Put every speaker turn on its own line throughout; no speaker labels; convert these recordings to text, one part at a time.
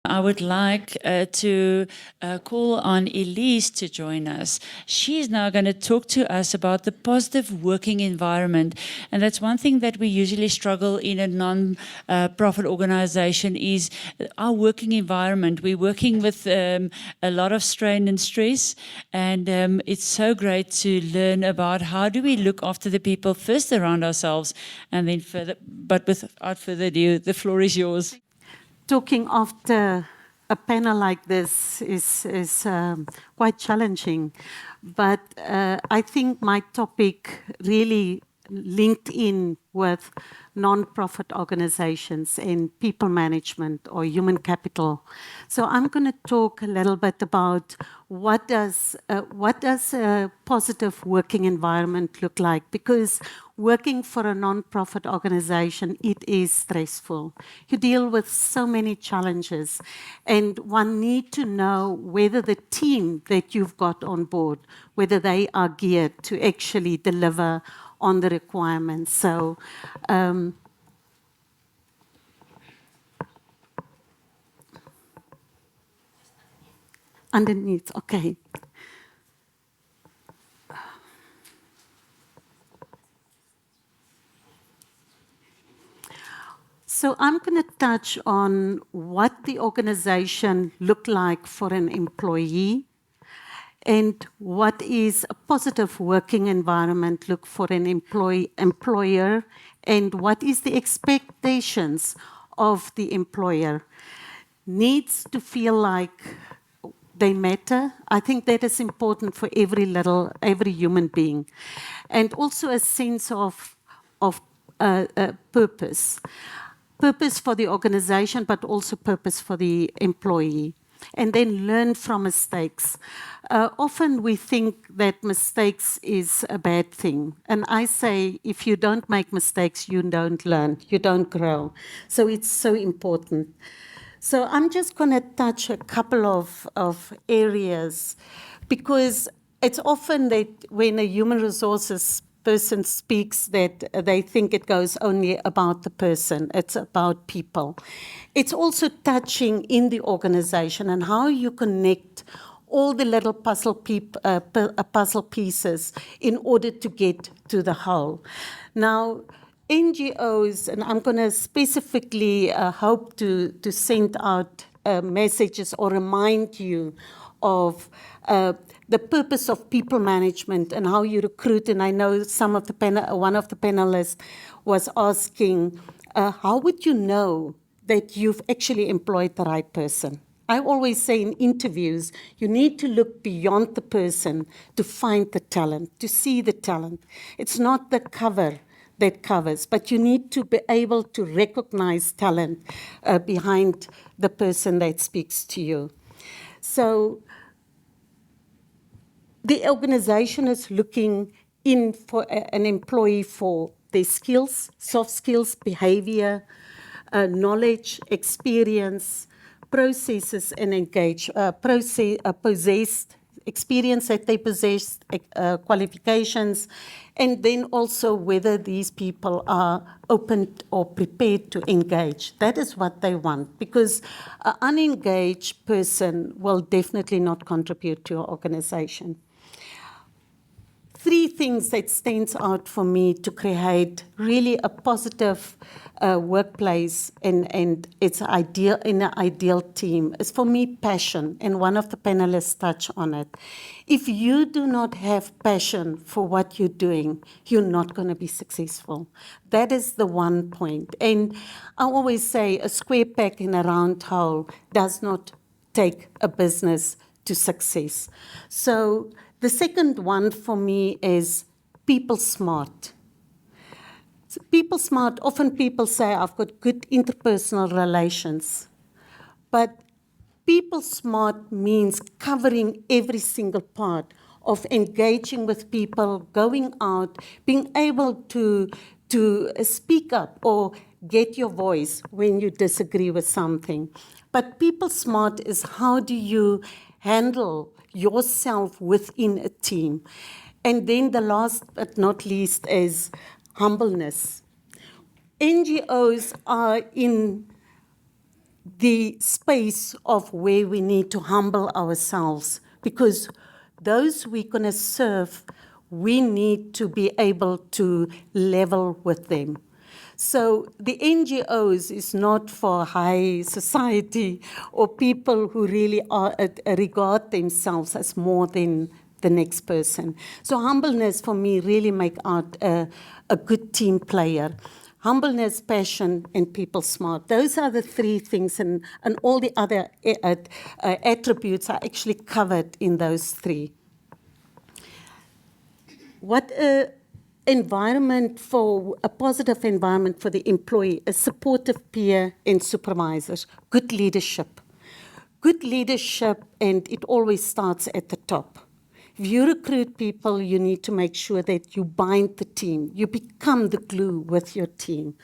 I would like to call on Elise to join us. She's now going to talk to us about the positive working environment. And that's one thing that we usually struggle in a non-profit organization is our working environment. We're working with a lot of strain and stress, and it's so great to learn about how do we look after the people first around ourselves, and then further. But without further ado, the floor is yours.
Talking after a panel like this is quite challenging, but I think my topic really linked in with non-profit organizations and people management or human capital. So I'm going to talk a little bit about what does a positive working environment look like, because working for a non-profit organization, it is stressful. You deal with so many challenges, and one need to know whether the team that you've got on board, whether they are geared to actually deliver on the requirements. So underneath, okay. So I'm going to touch on what the organization looked like for an employee, and what is a positive working environment look for an employer, and what is the expectations of the employer. Needs to feel like they matter. I think that is important for every human being. And also a sense of purpose. Purpose for the organization, but also purpose for the employee. And then learn from mistakes. Often we think that mistakes is a bad thing. And I say, if you don't make mistakes, you don't learn, you don't grow. So it's so important. So I'm just going to touch a couple of areas, because it's often that when a human resources person speaks that they think it goes only about the person, it's about people. It's also touching in the organization and how you connect all the little puzzle pieces in order to get to the whole. Now, NGOs, and I'm going to specifically hope to send out messages or remind you of the purpose of people management and how you recruit. And I know one of the panelists was asking, how would you know that you've actually employed the right person? I always say in interviews, you need to look beyond the person to find the talent, to see the talent. It's not the cover that covers, but you need to be able to recognize talent behind the person that speaks to you. So the organization is looking in for an employee for their skills, soft skills, behavior, knowledge, experience, processes, and possessed experience that they possess, qualifications, and then also whether these people are open or prepared to engage. That is what they want, because an unengaged person will definitely not contribute to your organization. Three things that stands out for me to create really a positive workplace and it's ideal in an ideal team is, for me, passion, and one of the panelists touched on it. If you do not have passion for what you're doing, you're not going to be successful. That is the one point. And I always say a square peg in a round hole does not take a business to success. So the second one for me is people smart. So people smart, often people say, I've got good interpersonal relations. But people smart means covering every single part of engaging with people, going out, being able to speak up or get your voice when you disagree with something. But people smart is how do you handle yourself within a team. And then the last but not least is humbleness. NGOs are in the space of where we need to humble ourselves, because those we're going to serve, we need to be able to level with them. So the NGOs is not for high society or people who really regard themselves as more than the next person. So humbleness for me really make out a good team player. Humbleness, passion, and people smart. Those are the three things, and all the other attributes are actually covered in those three. What environment for a positive environment for the employee, a supportive peer and supervisors, good leadership. Good leadership, and it always starts at the top. If you recruit people, you need to make sure that you bind the team. You become the glue with your team.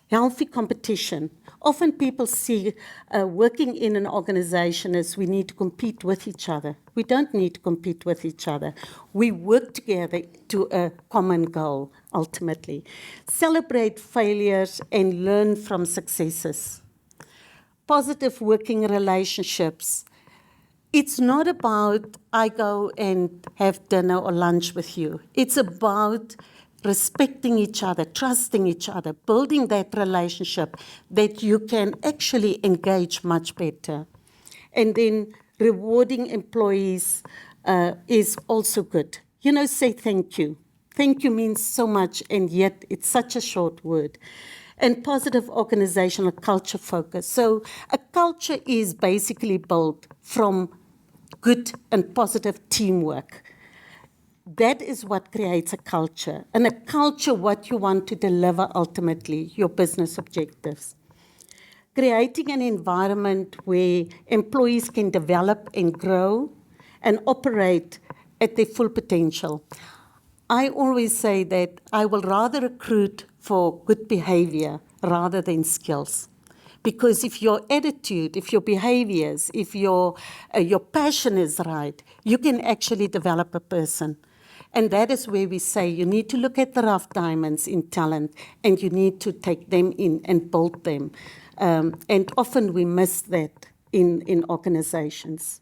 Healthy competition. Often people see working in an organization as we need to compete with each other. We don't need to compete with each other. We work together to a common goal, ultimately. Celebrate failures and learn from successes. Positive working relationships. It's not about I go and have dinner or lunch with you. It's about respecting each other, trusting each other, building that relationship that you can actually engage much better. And then rewarding employees is also good. You know, say thank you. Thank you means so much, and yet it's such a short word. And positive organizational culture focus. So a culture is basically built from good and positive teamwork. That is what creates a culture. And a culture, what you want to deliver ultimately, your business objectives. Creating an environment where employees can develop and grow and operate at their full potential. I always say that I will rather recruit for good behavior rather than skills. Because if your attitude, if your behaviors, if your passion is right, you can actually develop a person. And that is where we say you need to look at the rough diamonds in talent, and you need to take them in and build them. And often we miss that in organizations.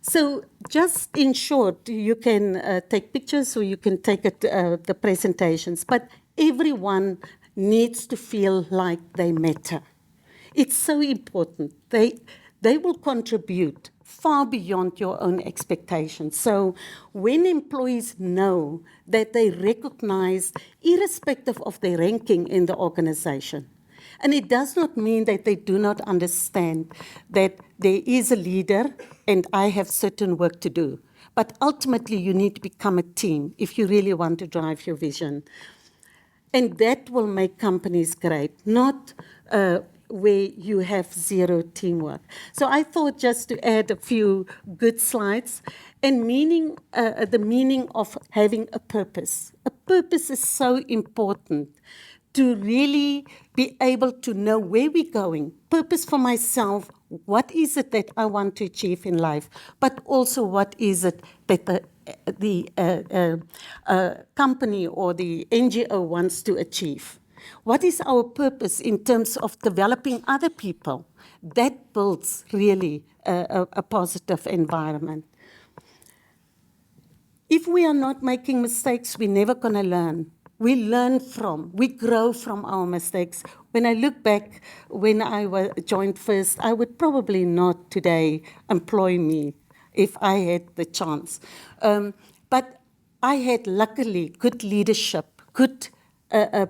So just in short, you can take pictures or you can take the presentations, but everyone needs to feel like they matter. It's so important. They will contribute far beyond your own expectations. So when employees know that they recognize, irrespective of their ranking in the organization, and it does not mean that they do not understand that there is a leader and I have certain work to do. But ultimately, you need to become a team if you really want to drive your vision. And that will make companies great, not where you have zero teamwork. So I thought just to add a few good slides. And the meaning of having a purpose. A purpose is so important to really be able to know where we're going. Purpose for myself, what is it that I want to achieve in life, but also what is it that the company or the NGO wants to achieve. What is our purpose in terms of developing other people? That builds really a positive environment. If we are not making mistakes, we're never going to learn. We grow from our mistakes. When I look back, when I joined first, I would probably not today employ me if I had the chance. But I had, luckily, good leadership, good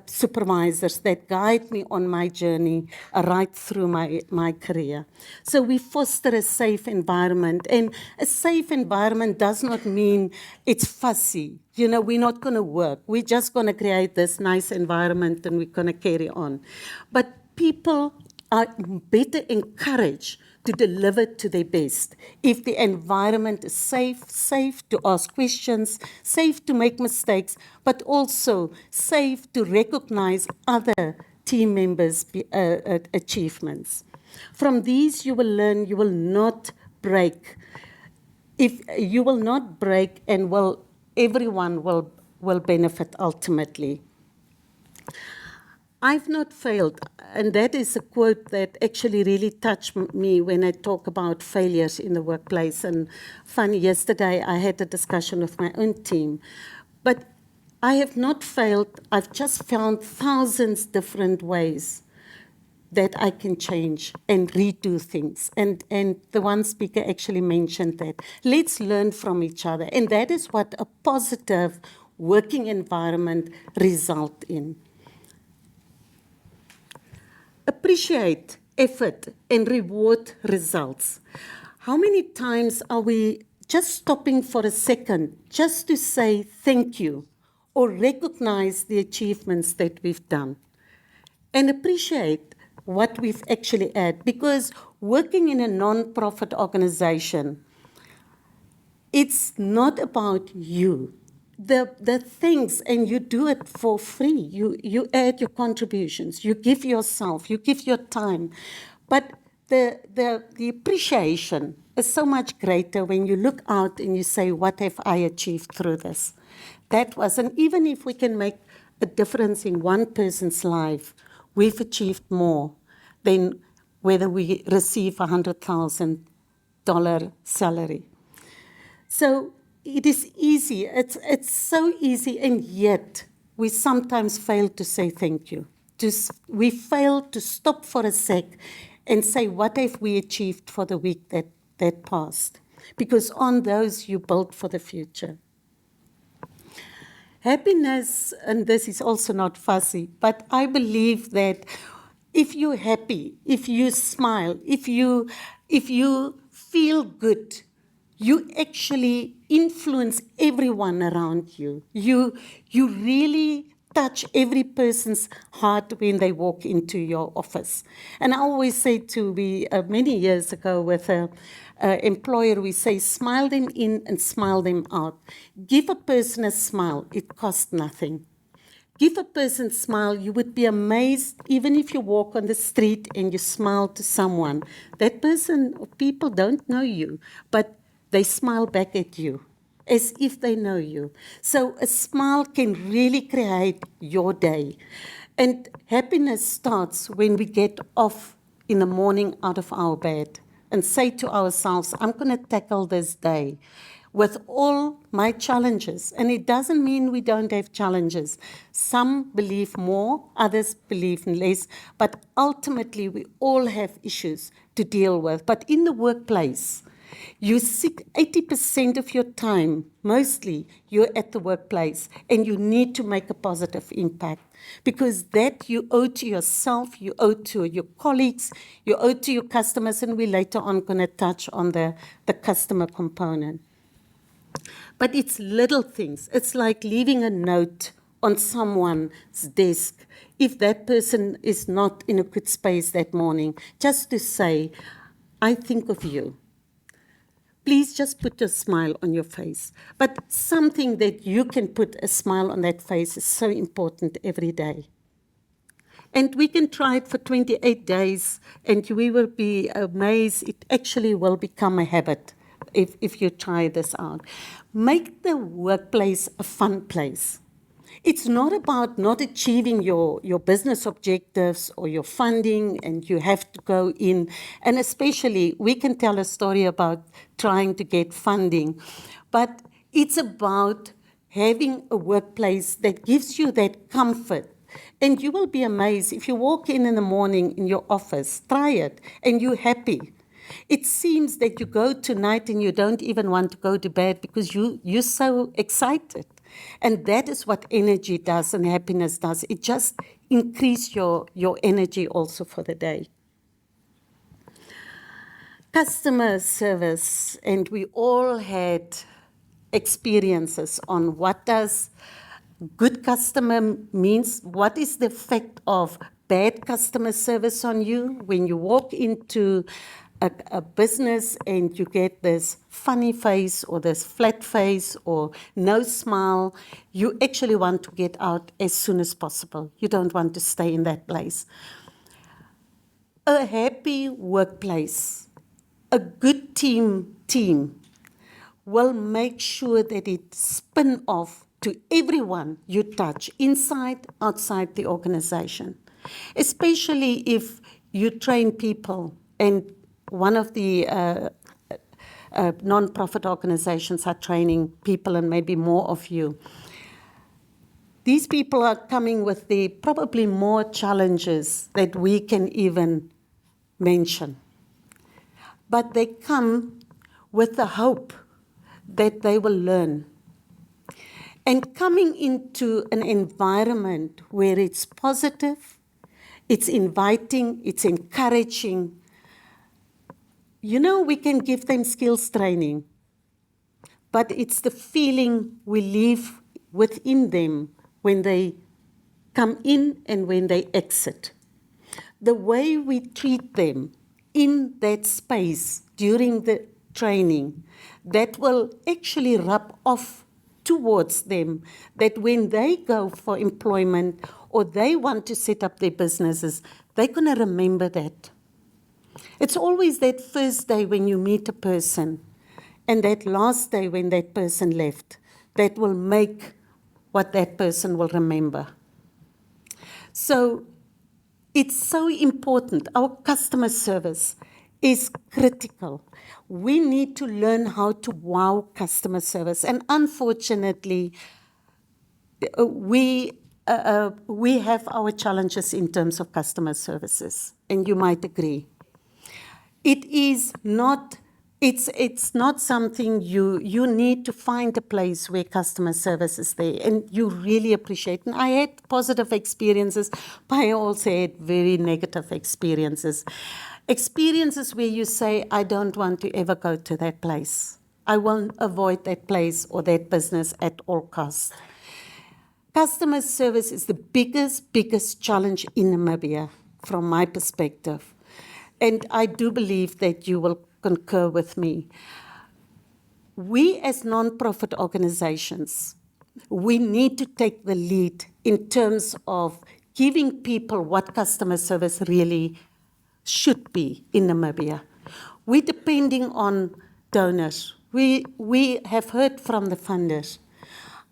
supervisors that guide me on my journey right through my career. So we foster a safe environment. And a safe environment does not mean it's fussy. You know, we're not going to work. We're just going to create this nice environment and we're going to carry on. But people are better encouraged to deliver to their best if the environment is safe to ask questions, safe to make mistakes, but also safe to recognize other team members' achievements. From these, you will learn you will not break. If you will not break, and everyone will benefit ultimately. I've not failed. and that is a quote that actually really touched me when I talk about failures in the workplace. And funny, yesterday I had a discussion with my own team, but I have not failed. I've just found thousands different ways that I can change and redo things. And the one speaker actually mentioned that. Let's learn from each other. And that is what a positive working environment results in. Appreciate effort and reward results. How many times are we just stopping for a second just to say thank you or recognize the achievements that we've done and appreciate what we've actually had? Because working in a non-profit organization, it's not about you. The things, and you do it for free. You add your contributions, you give yourself, you give your time. But the appreciation is so much greater when you look out and you say, what have I achieved through this? That was, and even if we can make a difference in one person's life, we've achieved more than whether we receive $100,000 salary. So it is easy. It's so easy, and yet we sometimes fail to say thank you. We fail to stop for a sec and say, what have we achieved for the week that passed? Because on those you build for the future. Happiness, and this is also not fussy, but I believe that if you're happy, if you smile, if you feel good, you actually influence everyone around you. You really touch every person's heart when they walk into your office. And I always say many years ago with an employer, we say, smile them in and smile them out. Give a person a smile, it costs nothing. Give a person a smile, you would be amazed, even if you walk on the street and you smile to someone. That person or people don't know you, but they smile back at you as if they know you. So a smile can really create your day. And happiness starts when we get off in the morning out of our bed and say to ourselves, I'm going to tackle this day with all my challenges. And it doesn't mean we don't have challenges. Some believe more, others believe less, but ultimately we all have issues to deal with. But in the workplace, you seek 80% of your time, mostly you're at the workplace, and you need to make a positive impact, because that you owe to yourself, you owe to your colleagues, you owe to your customers, and we later on going to touch on the customer component. But it's little things. It's like leaving a note on someone's desk if that person is not in a good space that morning, just to say, I think of you. Please just put a smile on your face. But something that you can put a smile on that face is so important every day. And we can try it for 28 days, and we will be amazed. It actually will become a habit if you try this out. Make the workplace a fun place. It's not about not achieving your business objectives or your funding, and you have to go in. And especially, we can tell a story about trying to get funding. But it's about having a workplace that gives you that comfort. And you will be amazed if you walk in the morning in your office, try it, and you're happy. It seems that you go tonight and you don't even want to go to bed because you're so excited. And that is what energy does and happiness does. It just increases your energy also for the day. Customer service, and we all had experiences on what does good customer means, what is the effect of bad customer service on you when you walk into a business and you get this funny face or this flat face or no smile. You actually want to get out as soon as possible. You don't want to stay in that place. A happy workplace, a good team will make sure that it spin off to everyone you touch, inside, outside the organization. Especially if you train people, and one of the non-profit organizations are training people, and maybe more of you. These people are coming with the probably more challenges that we can even mention. But they come with the hope that they will learn. And coming into an environment where it's positive, it's inviting, it's encouraging. You know, we can give them skills training, but it's the feeling we leave within them when they come in and when they exit. The way we treat them in that space during the training, that will actually rub off towards them, that when they go for employment or they want to set up their businesses, they're going to remember that. It's always that first day when you meet a person and that last day when that person left that will make what that person will remember. So it's so important. Our customer service is critical. We need to learn how to wow customer service. And unfortunately, we have our challenges in terms of customer services, and you might agree. It is not, it's not something you need to find a place where customer service is there, and you really appreciate. And I had positive experiences, but I also had very negative experiences. Experiences where you say, I don't want to ever go to that place. I will avoid that place or that business at all costs. Customer service is the biggest challenge in Namibia, from my perspective. And I do believe that you will concur with me. We as non-profit organizations, we need to take the lead in terms of giving people what customer service really should be in Namibia. We're depending on donors. We have heard from the funders.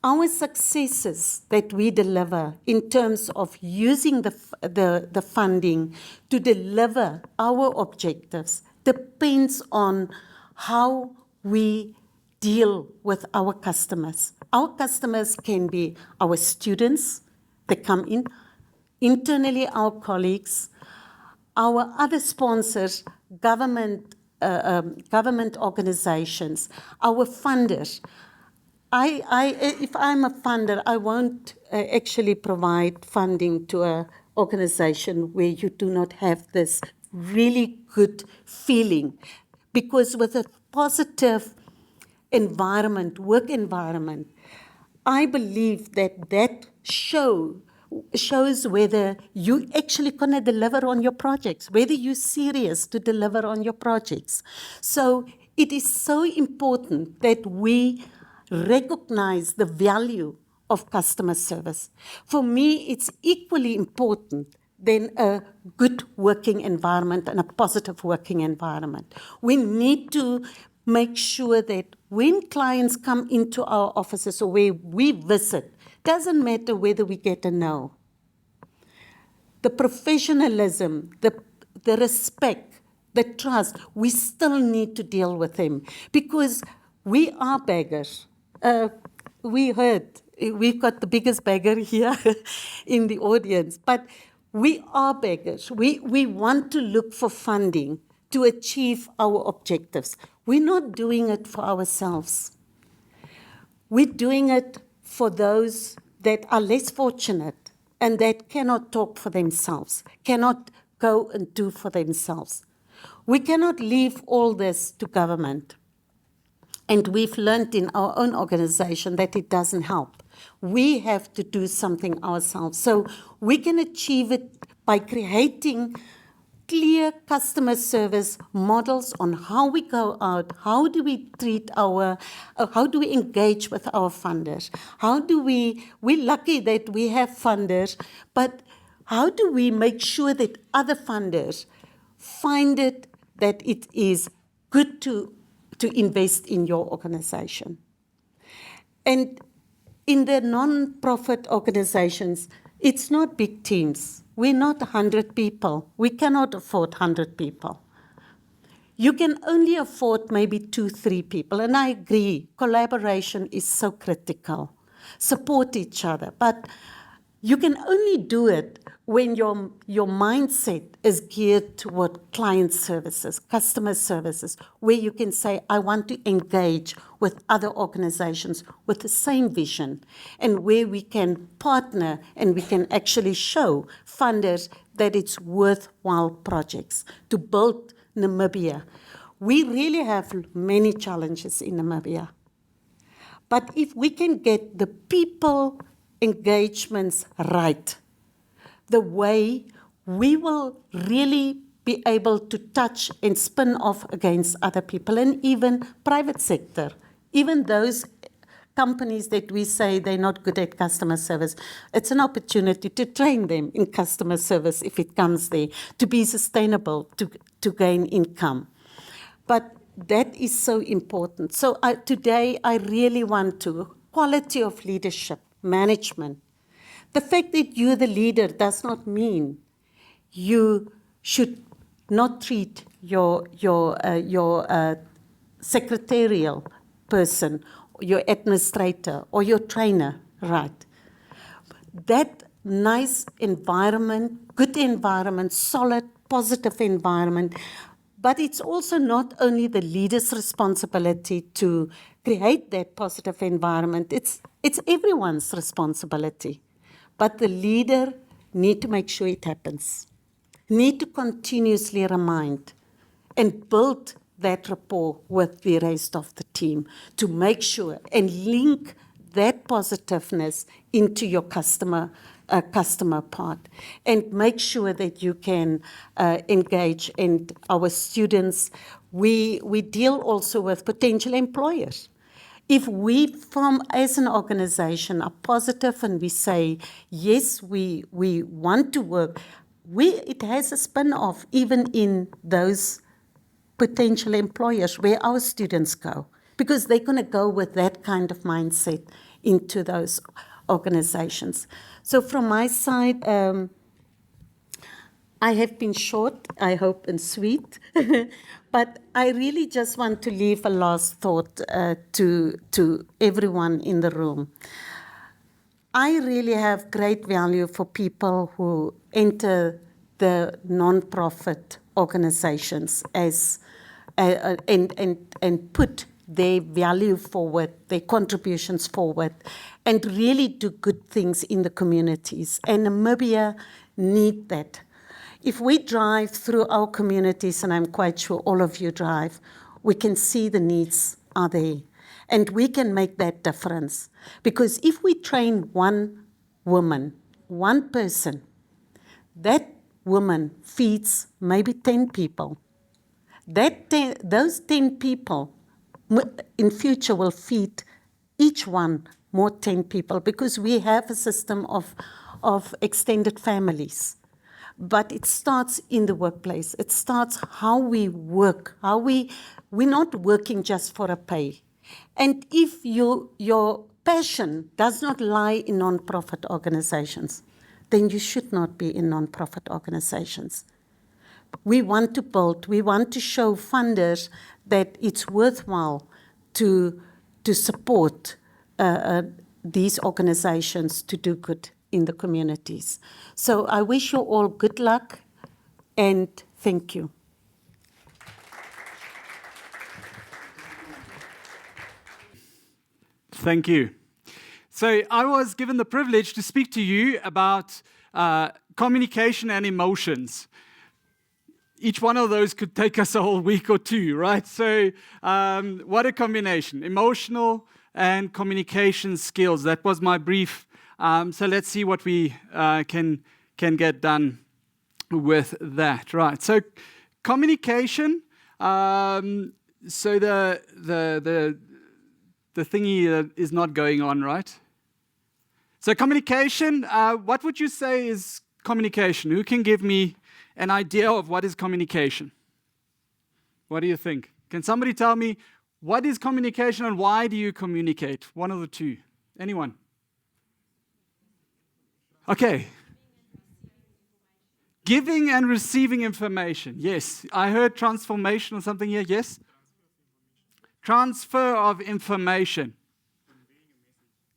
Our successes that we deliver in terms of using the funding to deliver our objectives depends on how we deal with our customers. Our customers can be our students that come in, internally our colleagues, our other sponsors, government organizations, our funders. If I'm a funder, I won't actually provide funding to an organization where you do not have this really good feeling. Because with a positive environment, work environment, I believe that shows whether you actually going to deliver on your projects, whether you're serious to deliver on your projects. So it is so important that we recognize the value of customer service. For me, it's equally important than a good working environment and a positive working environment. We need to make sure that when clients come into our offices or where we visit, doesn't matter whether we get a no. The professionalism, the respect, the trust, we still need to deal with them because we are beggars. We heard, we've got the biggest beggar here in the audience, but we are beggars. We want to look for funding to achieve our objectives. We're not doing it for ourselves. We're doing it for those that are less fortunate and that cannot talk for themselves, cannot go and do for themselves. We cannot leave all this to government. And we've learned in our own organization that it doesn't help. We have to do something ourselves. So we can achieve it by creating clear customer service models on how we go out, how do we treat how do we engage with our funders? We're lucky that we have funders, but how do we make sure that other funders find it that it is good to invest in your organization? And in the non-profit organizations, it's not big teams. We're not 100 people. We cannot afford 100 people. You can only afford maybe 2, 3 people. And I agree, collaboration is so critical. Support each other. But you can only do it when your mindset is geared toward client services, customer services, where you can say, I want to engage with other organizations with the same vision, and where we can partner and we can actually show funders that it's worthwhile projects to build Namibia. We really have many challenges in Namibia. But if we can get the people engagements right, the way we will really be able to touch and spin off against other people, and even private sector, even those companies that we say they're not good at customer service, it's an opportunity to train them in customer service if it comes there, to be sustainable, to gain income. But that is so important. So today I really want to, quality of leadership, management. The fact that you're the leader does not mean you should not treat your secretarial person, your administrator, or your trainer right. That nice environment, good environment, solid, positive environment, but it's also not only the leader's responsibility to create that positive environment, it's everyone's responsibility. But the leader need to make sure it happens, need to continuously remind and build that rapport with the rest of the team to make sure and link that positiveness into your customer part, and make sure that you can engage. And our students, we deal also with potential employers. If we, as an organization, are positive and we say, yes, we want to work, it has a spin-off even in those potential employers where our students go, because they're going to go with that kind of mindset into those organizations. So from my side, I have been short, I hope, and sweet, but I really just want to leave a last thought to everyone in the room. I really have great value for people who enter the non-profit organizations as and put their value forward, their contributions forward, and really do good things in the communities. And Namibia need that. If we drive through our communities, and I'm quite sure all of you drive, we can see the needs are there. And we can make that difference. Because if we train one woman, one person, that woman feeds maybe 10 people. Those 10 people in future will feed each one more 10 people, because we have a system of extended families. But it starts in the workplace. It starts how we work, we're not working just for a pay. And if your passion does not lie in non-profit organizations, then you should not be in non-profit organizations. We want to build, we want to show funders that it's worthwhile to support these organizations to do good in the communities. So I wish you all good luck and thank you.
Thank you. So I was given the privilege to speak to you about communication and emotions. Each one of those could take us a whole week or two, right? So what a combination, emotional and communication skills. That was my brief. So let's see what we can get done with that, right? So communication, so the thingy is not going on, right? So communication, what would you say is communication? Who can give me an idea of what is communication? What do you think? Can somebody tell me what is communication and why do you communicate? One of the two. Anyone? Okay. Giving and receiving information. Yes. I heard transformation or something here. Yes? Transfer of information.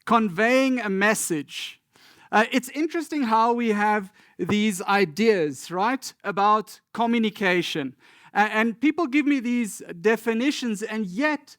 Conveying a message. It's interesting how we have these ideas, right, about communication. And people give me these definitions, and yet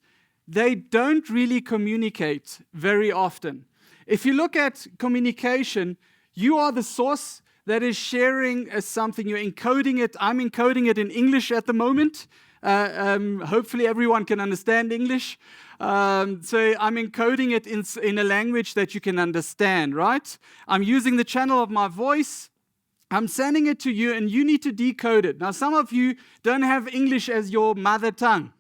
they don't really communicate very often. If you look at communication, you are the source that is sharing something. You're encoding it. I'm encoding it in English at the moment. Hopefully everyone can understand English. So I'm encoding it in a language that you can understand, right? I'm using the channel of my voice. I'm sending it to you, and you need to decode it. Now, some of you don't have English as your mother tongue.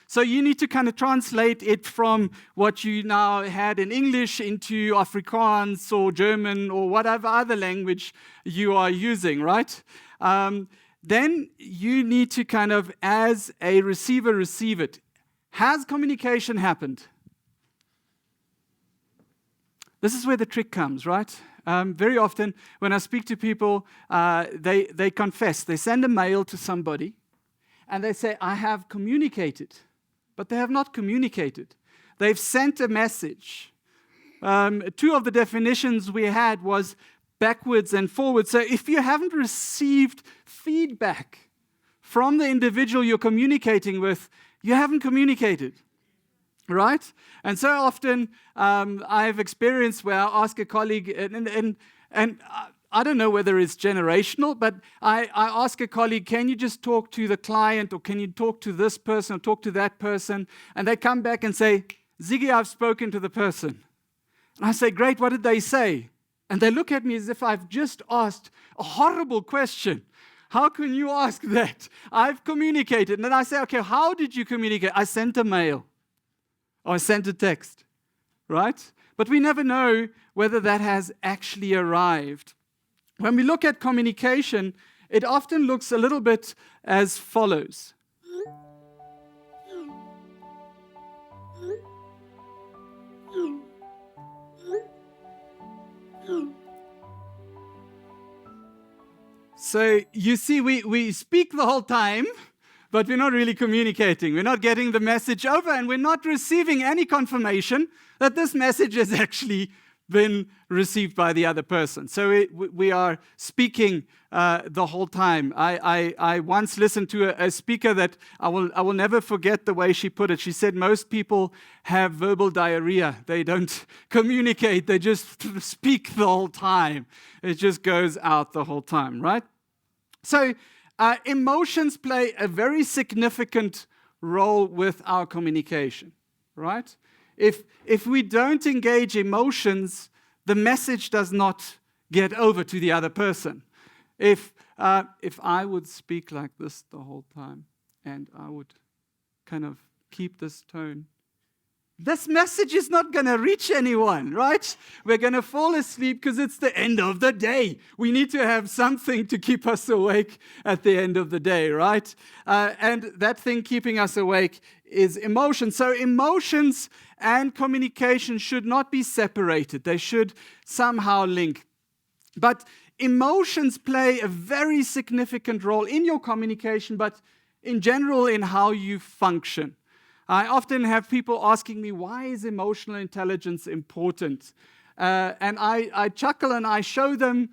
So you need to kind of translate it from what you now had in English into Afrikaans or German or whatever other language you are using, right? Then you need to kind of, as a receiver, receive it. Has communication happened? This is where the trick comes, right? Very often when I speak to people, they confess. They send a mail to somebody and they say, I have communicated. But they have not communicated. They've sent a message. Two of the definitions we had was backwards and forwards. So if you haven't received feedback from the individual you're communicating with, you haven't communicated, right? And so often I've experienced where I ask a colleague, and I don't know whether it's generational, but I ask a colleague, can you just talk to the client, or can you talk to this person or talk to that person? And they come back and say, Ziggy, I've spoken to the person. And I say, great, what did they say? And they look at me as if I've just asked a horrible question. How can you ask that? I've communicated. And then I say, okay, how did you communicate? I sent a mail or I sent a text, right? But we never know whether that has actually arrived. When we look at communication, it often looks a little bit as follows. So you see, we speak the whole time, but we're not really communicating. We're not getting the message over, and we're not receiving any confirmation that this message has actually been received by the other person. So we are speaking the whole time. I once listened to a speaker that I will never forget the way she put it. She said most people have verbal diarrhea. They don't communicate. They just speak the whole time. It just goes out the whole time, right? So emotions play a very significant role with our communication, right? If we don't engage emotions, the message does not get over to the other person. If I would speak like this the whole time, and I would kind of keep this tone, this message is not going to reach anyone, right? We're going to fall asleep because it's the end of the day. We need to have something to keep us awake at the end of the day, right? And that thing keeping us awake is emotion. So emotions and communication should not be separated. They should somehow link. But emotions play a very significant role in your communication, but in general in how you function. I often have people asking me, why is emotional intelligence important? And I chuckle and I show them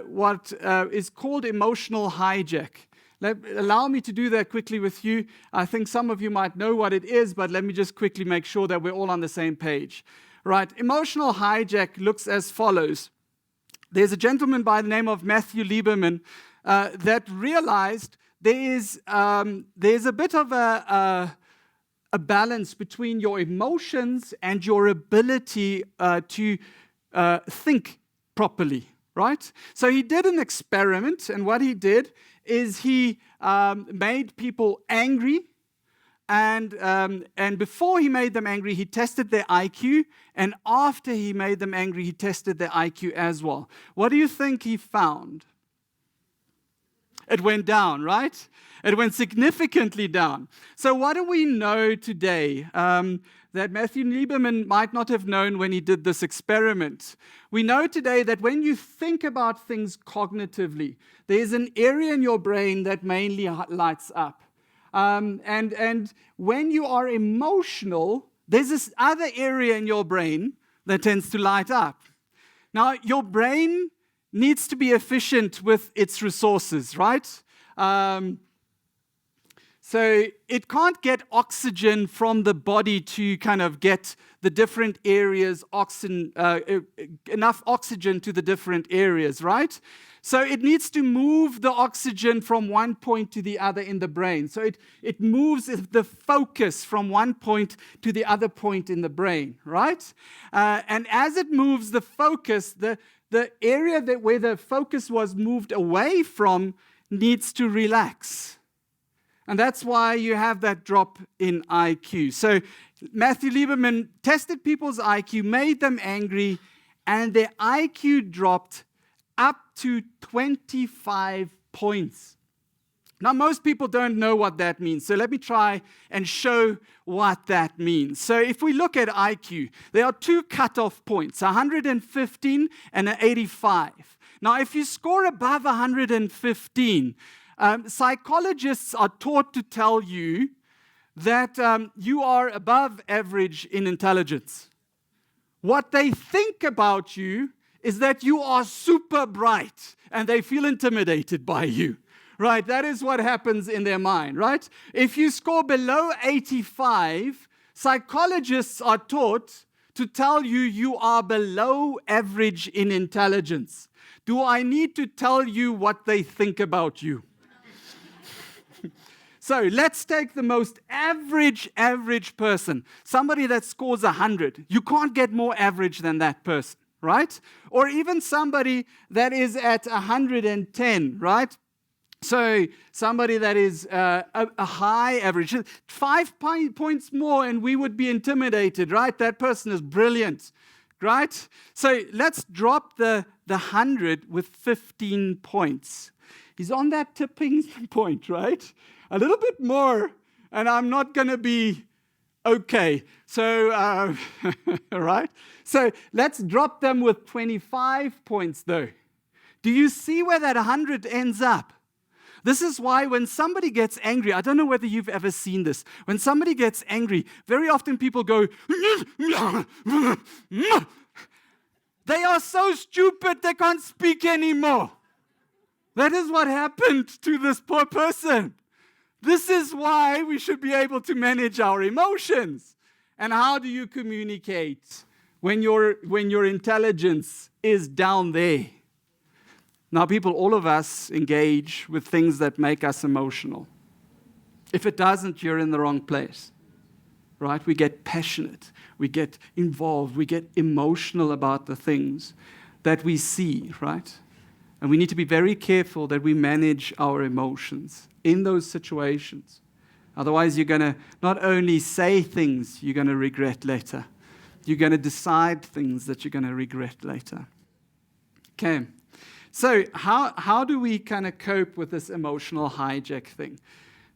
what is called emotional hijack. Allow me to do that quickly with you. I think some of you might know what it is, but let me just quickly make sure that we're all on the same page. Right, emotional hijack looks as follows. There's a gentleman by the name of Matthew Lieberman that realized there's a bit of a balance between your emotions and your ability to think properly, right? So he did an experiment, and what he did is he made people angry, and before he made them angry, he tested their IQ, and after he made them angry, he tested their IQ as well. What do you think he found? It went down, right? It went significantly down. So what do we know today that Matthew Lieberman might not have known when he did this experiment? We know today that when you think about things cognitively, there's an area in your brain that mainly lights up. And when you are emotional, there's this other area in your brain that tends to light up. Now, your brain needs to be efficient with its resources, right? So it can't get oxygen from the body to kind of get the different areas, enough oxygen to the different areas, right? So it needs to move the oxygen from one point to the other in the brain. So it moves the focus from one point to the other point in the brain, right? And as it moves the focus, the area where the focus was moved away from needs to relax. And that's why you have that drop in IQ. So Matthew Lieberman tested people's IQ, made them angry, and their IQ dropped up to 25 points. Now, most people don't know what that means, so let me try and show what that means. So if we look at IQ, there are two cutoff points, 115 and an 85. Now, if you score above 115, psychologists are taught to tell you that you are above average in intelligence. What they think about you is that you are super bright and they feel intimidated by you, right? That is what happens in their mind, right? If you score below 85, psychologists are taught to tell you you are below average in intelligence. Do I need to tell you what they think about you? So let's take the most average person, somebody that scores 100. You can't get more average than that person, right? Or even somebody that is at 110, right? So somebody that is a high average, 5 points more and we would be intimidated, right? That person is brilliant, right? So let's drop the 100 with 15 points. He's on that tipping point, right? A little bit more, and I'm not going to be okay. So, right? So let's drop them with 25 points, though. Do you see where that 100 ends up? This is why when somebody gets angry, I don't know whether you've ever seen this. When somebody gets angry, very often people go, they are so stupid they can't speak anymore. That is what happened to this poor person. This is why we should be able to manage our emotions. And how do you communicate when your intelligence is down there? Now, people, all of us engage with things that make us emotional. If it doesn't, you're in the wrong place, right? We get passionate, we get involved, we get emotional about the things that we see, right? And we need to be very careful that we manage our emotions in those situations. Otherwise, you're going to not only say things you're going to regret later, you're going to decide things that you're going to regret later. Okay. So how do we kind of cope with this emotional hijack thing?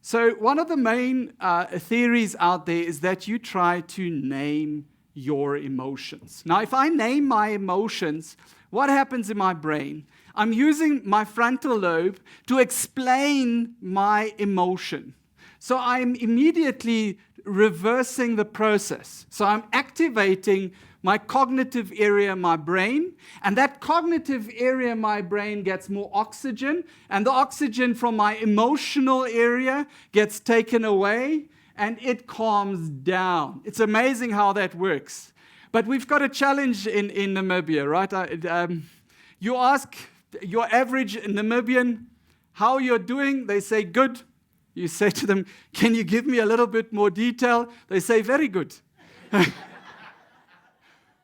So one of the main theories out there is that you try to name your emotions. Now, if I name my emotions, what happens in my brain? I'm using my frontal lobe to explain my emotion. So I'm immediately reversing the process. So I'm activating my cognitive area in my brain, and that cognitive area in my brain gets more oxygen, and the oxygen from my emotional area gets taken away, and it calms down. It's amazing how that works. But we've got a challenge in Namibia, right? You ask your average Namibian how you're doing, they say good. You say to them, can you give me a little bit more detail? They say very good.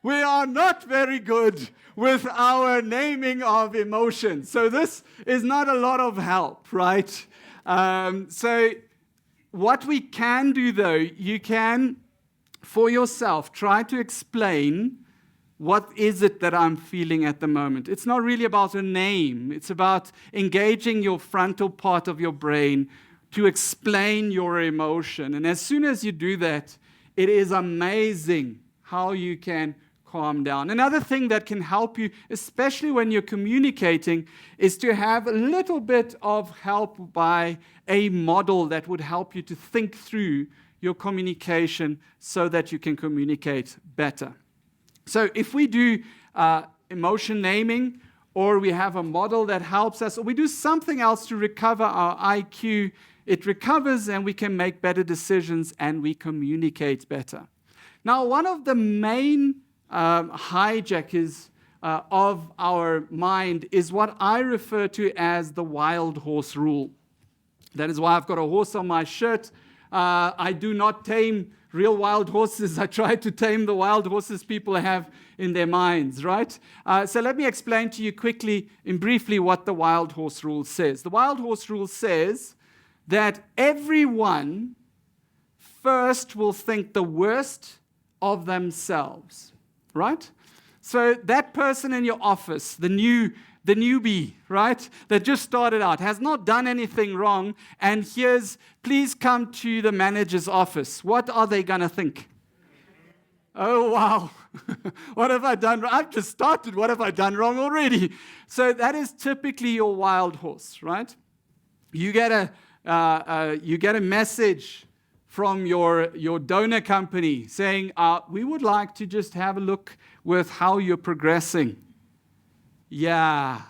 We are not very good with our naming of emotions. So this is not a lot of help, right? So what we can do, though, you can, for yourself, try to explain what is it that I'm feeling at the moment? It's not really about a name. It's about engaging your frontal part of your brain to explain your emotion. And as soon as you do that, it is amazing how you can calm down. Another thing that can help you, especially when you're communicating, is to have a little bit of help by a model that would help you to think through your communication so that you can communicate better. So if we do emotion naming, or we have a model that helps us, or we do something else to recover our IQ, it recovers and we can make better decisions and we communicate better. Now, one of the main hijackers of our mind is what I refer to as the wild horse rule. That is why I've got a horse on my shirt. I do not tame real wild horses. I try to tame the wild horses people have in their minds, right? So let me explain to you quickly and briefly what the wild horse rule says. The wild horse rule says that everyone first will think the worst of themselves, right? So that person in your office, the newbie, right, that just started out, has not done anything wrong, and here's, please come to the manager's office. What are they going to think? Oh, wow. What have I done wrong? I've just started. What have I done wrong already? So that is typically your wild horse, right? You get a message from your donor company saying, we would like to just have a look with how you're progressing. Yeah.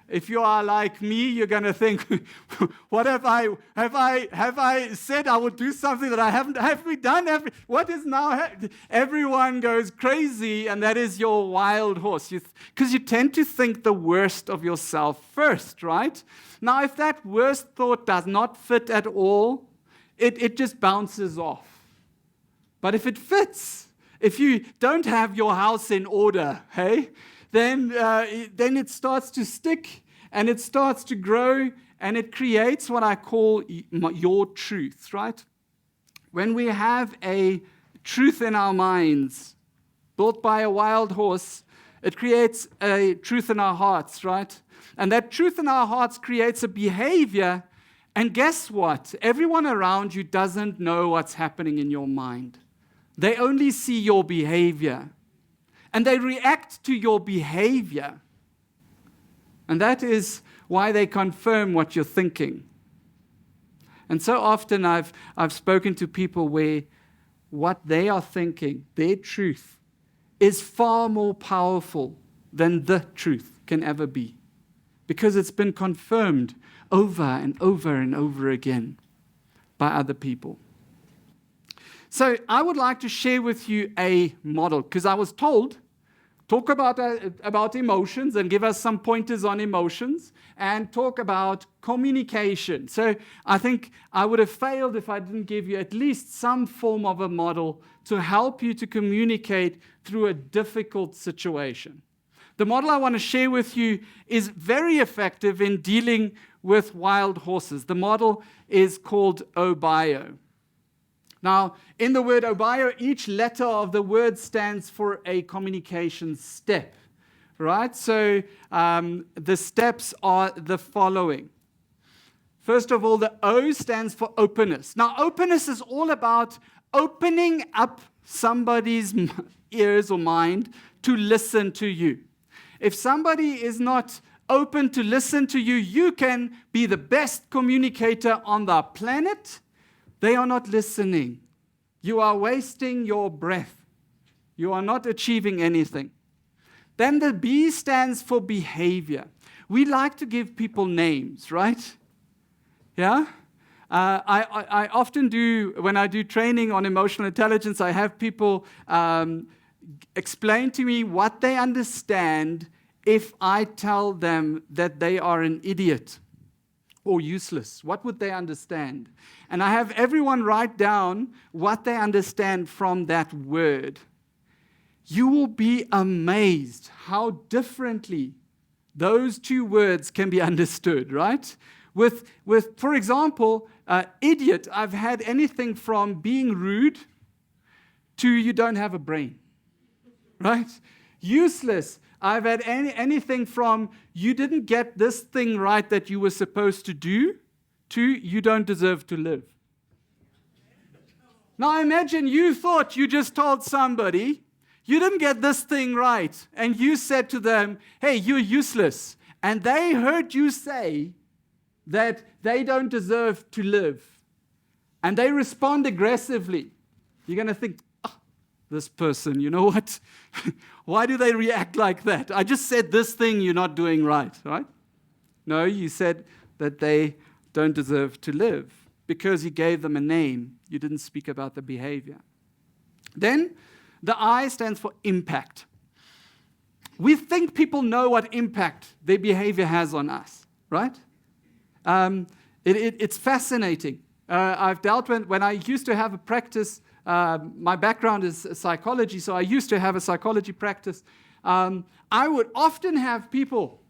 If you are like me, you're going to think, what have I said I would do something that I haven't? Have we done? What is now? Everyone goes crazy, and that is your wild horse. Because you tend to think the worst of yourself first, right? Now, if that worst thought does not fit at all, it just bounces off. But if it fits, if you don't have your house in order, hey, then it starts to stick and it starts to grow and it creates what I call your truth, right? When we have a truth in our minds built by a wild horse, it creates a truth in our hearts, right? And that truth in our hearts creates a behavior. And guess what? Everyone around you doesn't know what's happening in your mind. They only see your behavior. And they react to your behavior. And that is why they confirm what you're thinking. And so often I've spoken to people where what they are thinking, their truth, is far more powerful than the truth can ever be. Because it's been confirmed over and over and over again by other people. So I would like to share with you a model, because I was told, talk about emotions and give us some pointers on emotions and talk about communication. So I think I would have failed if I didn't give you at least some form of a model to help you to communicate through a difficult situation. The model I want to share with you is very effective in dealing with wild horses. The model is called OBIO. Now, in the word OBIO, each letter of the word stands for a communication step, right? So the steps are the following. First of all, the O stands for openness. Now, openness is all about opening up somebody's ears or mind to listen to you. If somebody is not open to listen to you, you can be the best communicator on the planet. They are not listening. You are wasting your breath. You are not achieving anything. Then the B stands for behavior. We like to give people names, right? Yeah? I often do, when I do training on emotional intelligence, I have people explain to me what they understand if I tell them that they are an idiot or useless. What would they understand? And I have everyone write down what they understand from that word. You will be amazed how differently those two words can be understood, right? With for example, idiot, I've had anything from being rude to you don't have a brain, right? Useless. I've had anything from you didn't get this thing right that you were supposed to do to you don't deserve to live. Now imagine you thought you just told somebody you didn't get this thing right, and you said to them, hey, you're useless. And they heard you say that they don't deserve to live. And they respond aggressively. You're going to think, oh, this person, you know what? Why do they react like that? I just said this thing you're not doing right? No, you said that they don't deserve to live because you gave them a name. You didn't speak about the behavior. Then the I stands for impact. We think people know what impact their behavior has on us, right? It's fascinating. I've dealt with, when I used to have a practice, my background is psychology, so I used to have a psychology practice. I would often have people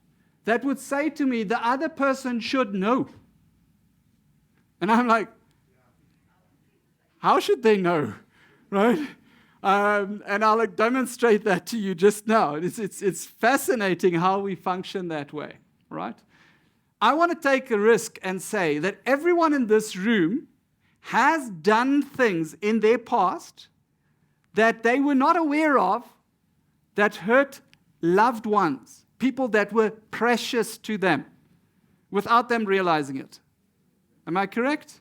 that would say to me, the other person should know. And I'm like, how should they know, right? And I'll demonstrate that to you just now. It's fascinating how we function that way, right? I want to take a risk and say that everyone in this room has done things in their past that they were not aware of that hurt loved ones, people that were precious to them, without them realizing it. Am I correct?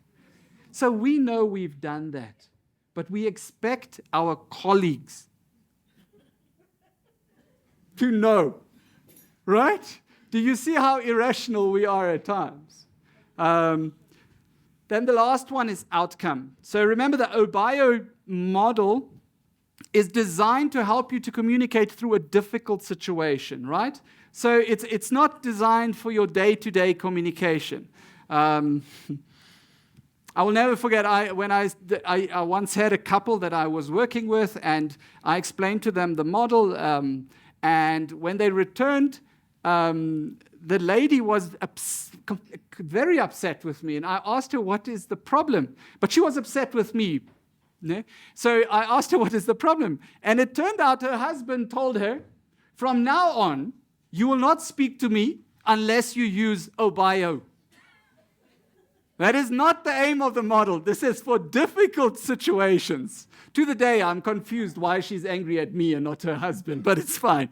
So we know we've done that, but we expect our colleagues to know, right? Do you see how irrational we are at times? Then the last one is outcome. So remember, the OBIO model is designed to help you to communicate through a difficult situation, right? So it's not designed for your day-to-day communication. I will never forget, I once had a couple that I was working with, and I explained to them the model, and when they returned, the lady was very upset with me, and I asked her, what is the problem? But she was upset with me. So I asked her, what is the problem? And it turned out her husband told her, from now on, you will not speak to me unless you use OBIO. That is not the aim of the model. This is for difficult situations. To the day, I'm confused why she's angry at me and not her husband, but it's fine.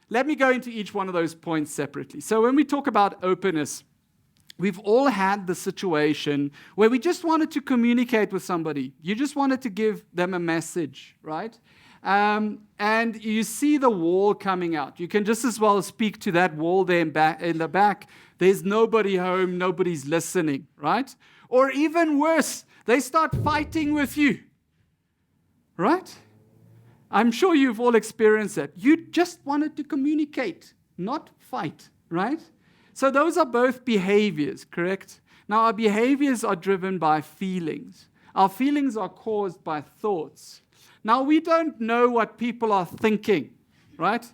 Let me go into each one of those points separately. So when we talk about openness, we've all had the situation where we just wanted to communicate with somebody. You just wanted to give them a message, right? And you see the wall coming out. You can just as well speak to that wall there in the back. There's nobody home, nobody's listening, right? Or even worse, they start fighting with you, right? I'm sure you've all experienced that. You just wanted to communicate, not fight, right? So those are both behaviors, correct? Now, our behaviors are driven by feelings. Our feelings are caused by thoughts. Now, we don't know what people are thinking, right?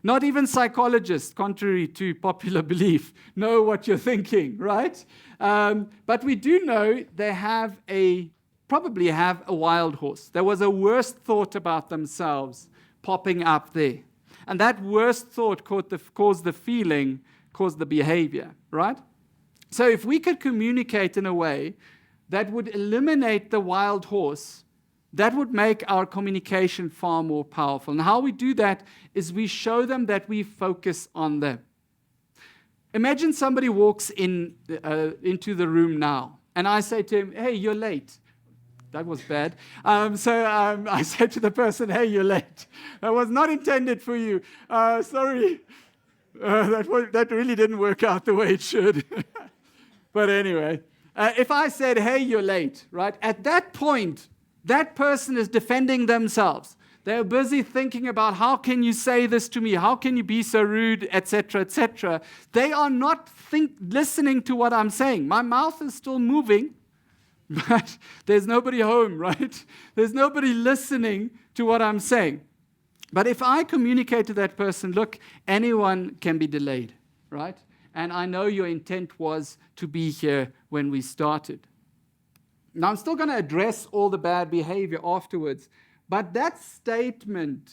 Not even psychologists, contrary to popular belief, know what you're thinking, right? But we do know they probably have a wild horse. There was a worst thought about themselves popping up there. And that worst thought caused the feeling, caused the behavior, right? So if we could communicate in a way that would eliminate the wild horse, that would make our communication far more powerful. And how we do that is we show them that we focus on them. Imagine somebody walks into the room now, and I say to him, hey, you're late. That was bad. I said to the person, hey, you're late. That was not intended for you. Sorry. That really didn't work out the way it should. But anyway, if I said, hey, you're late, right? At that point, that person is defending themselves. They're busy thinking about how can you say this to me? How can you be so rude, etc., etc. They are not listening to what I'm saying. My mouth is still moving, but there's nobody home, right? There's nobody listening to what I'm saying. But if I communicate to that person, look, anyone can be delayed, right? And I know your intent was to be here when we started. Now, I'm still going to address all the bad behavior afterwards, but that statement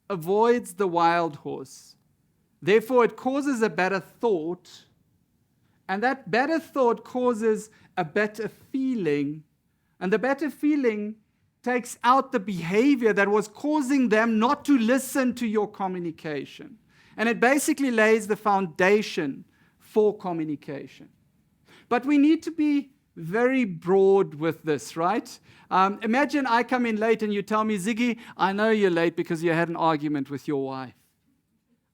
avoids the wild horse. Therefore, it causes a better thought, and that better thought causes a better feeling, and the better feeling takes out the behavior that was causing them not to listen to your communication. And it basically lays the foundation for communication. But we need to be very broad with this, right? Imagine I come in late and you tell me, Ziggy, I know you're late because you had an argument with your wife.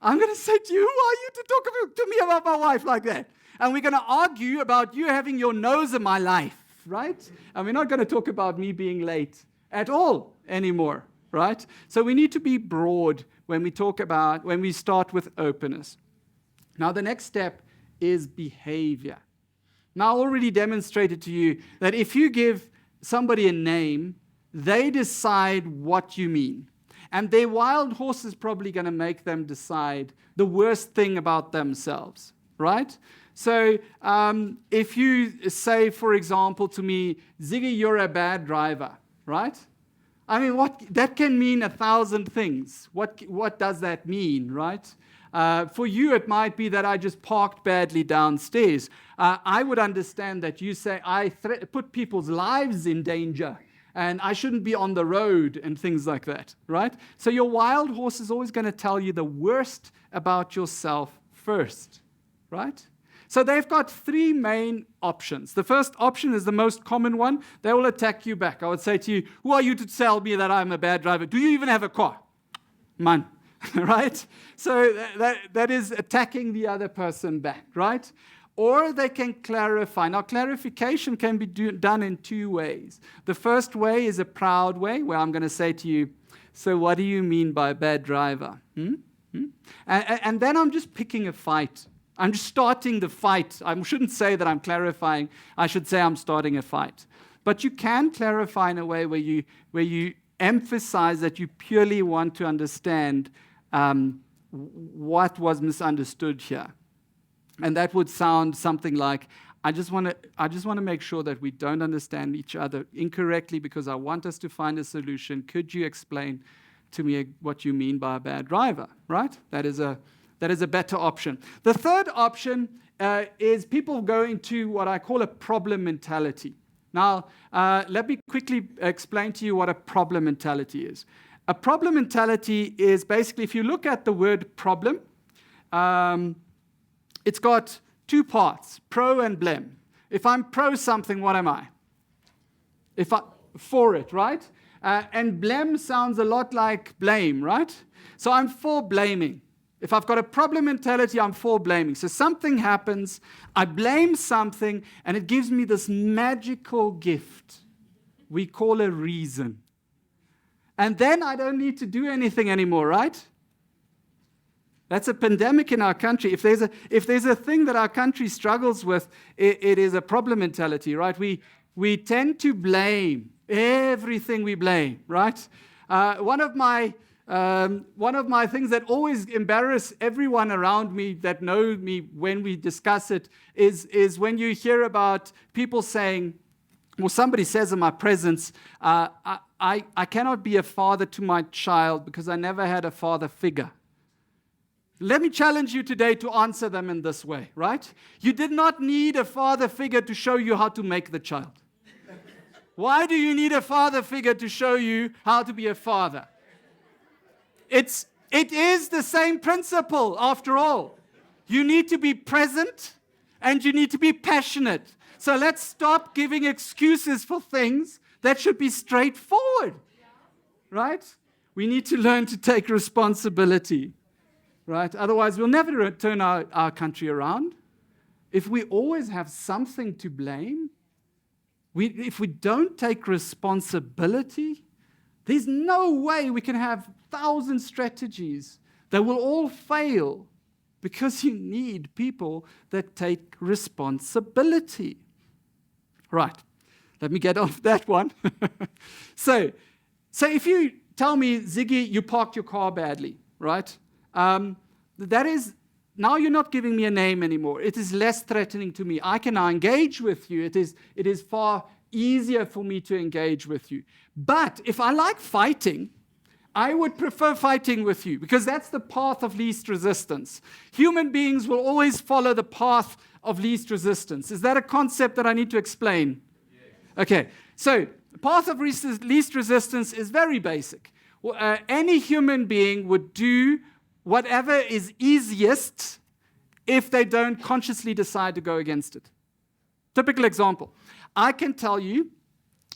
I'm going to say to you, who are you to talk to me about my wife like that? And we're going to argue about you having your nose in my life, right? And we're not going to talk about me being late at all anymore, right? So we need to be broad when we start with openness. Now, the next step is behavior. Now, I already demonstrated to you that if you give somebody a name, they decide what you mean. And their wild horse is probably going to make them decide the worst thing about themselves, right? So if you say, for example, to me, Ziggy, you're a bad driver, right? I mean, that can mean 1,000 things. What does that mean, right? For you, it might be that I just parked badly downstairs. I would understand that you say I put people's lives in danger and I shouldn't be on the road and things like that, right? So your wild horse is always going to tell you the worst about yourself first, right? So they've got three main options. The first option is the most common one. They will attack you back. I would say to you, who are you to tell me that I'm a bad driver? Do you even have a car? Man. Right? So that is attacking the other person back, right? Or they can clarify. Now, clarification can be done in two ways. The first way is a proud way, where I'm going to say to you, so what do you mean by bad driver? And then I'm just picking a fight. I'm just starting the fight. I shouldn't say that I'm clarifying. I should say I'm starting a fight. But you can clarify in a way where you emphasize that you purely want to understand what was misunderstood here. And that would sound something like, I just want to make sure that we don't understand each other incorrectly because I want us to find a solution. Could you explain to me what you mean by a bad driver, right? That is a better option. The third option is people going to what I call a problem mentality. Now, let me quickly explain to you what a problem mentality is. A problem mentality is basically, if you look at the word problem, it's got two parts, pro and blem. If I'm pro something, what am I? For it, right? And blem sounds a lot like blame, right? So I'm for blaming. If I've got a problem mentality, I'm for blaming. So something happens, I blame something, and it gives me this magical gift we call a reason. And then I don't need to do anything anymore, right? That's a pandemic in our country. If there's a thing that our country struggles with, it is a problem mentality, right? We tend to blame everything we blame, right? One of my things that always embarrass everyone around me that know me when we discuss it is when you hear about people saying, or somebody says in my presence, I cannot be a father to my child because I never had a father figure. Let me challenge you today to answer them in this way, right? You did not need a father figure to show you how to make the child. Why do you need a father figure to show you how to be a father? It is the same principle, after all. You need to be present and you need to be passionate. So let's stop giving excuses for things that should be straightforward, right? We need to learn to take responsibility, right? Otherwise, we'll never turn our country around. If we always have something to blame, if we don't take responsibility, there's no way we can have 1,000 strategies that will all fail because you need people that take responsibility. Right, let me get off that one. So if you tell me, Ziggy, you parked your car badly, right? That is, now you're not giving me a name anymore. It is less threatening to me. I can now engage with you. It is far easier for me to engage with you. But if I like fighting, I would prefer fighting with you because that's the path of least resistance. Human beings will always follow the path of least resistance. Is that a concept that I need to explain? Yes. Okay, so the path of least resistance is very basic. Any human being would do whatever is easiest if they don't consciously decide to go against it. Typical example. I can tell you,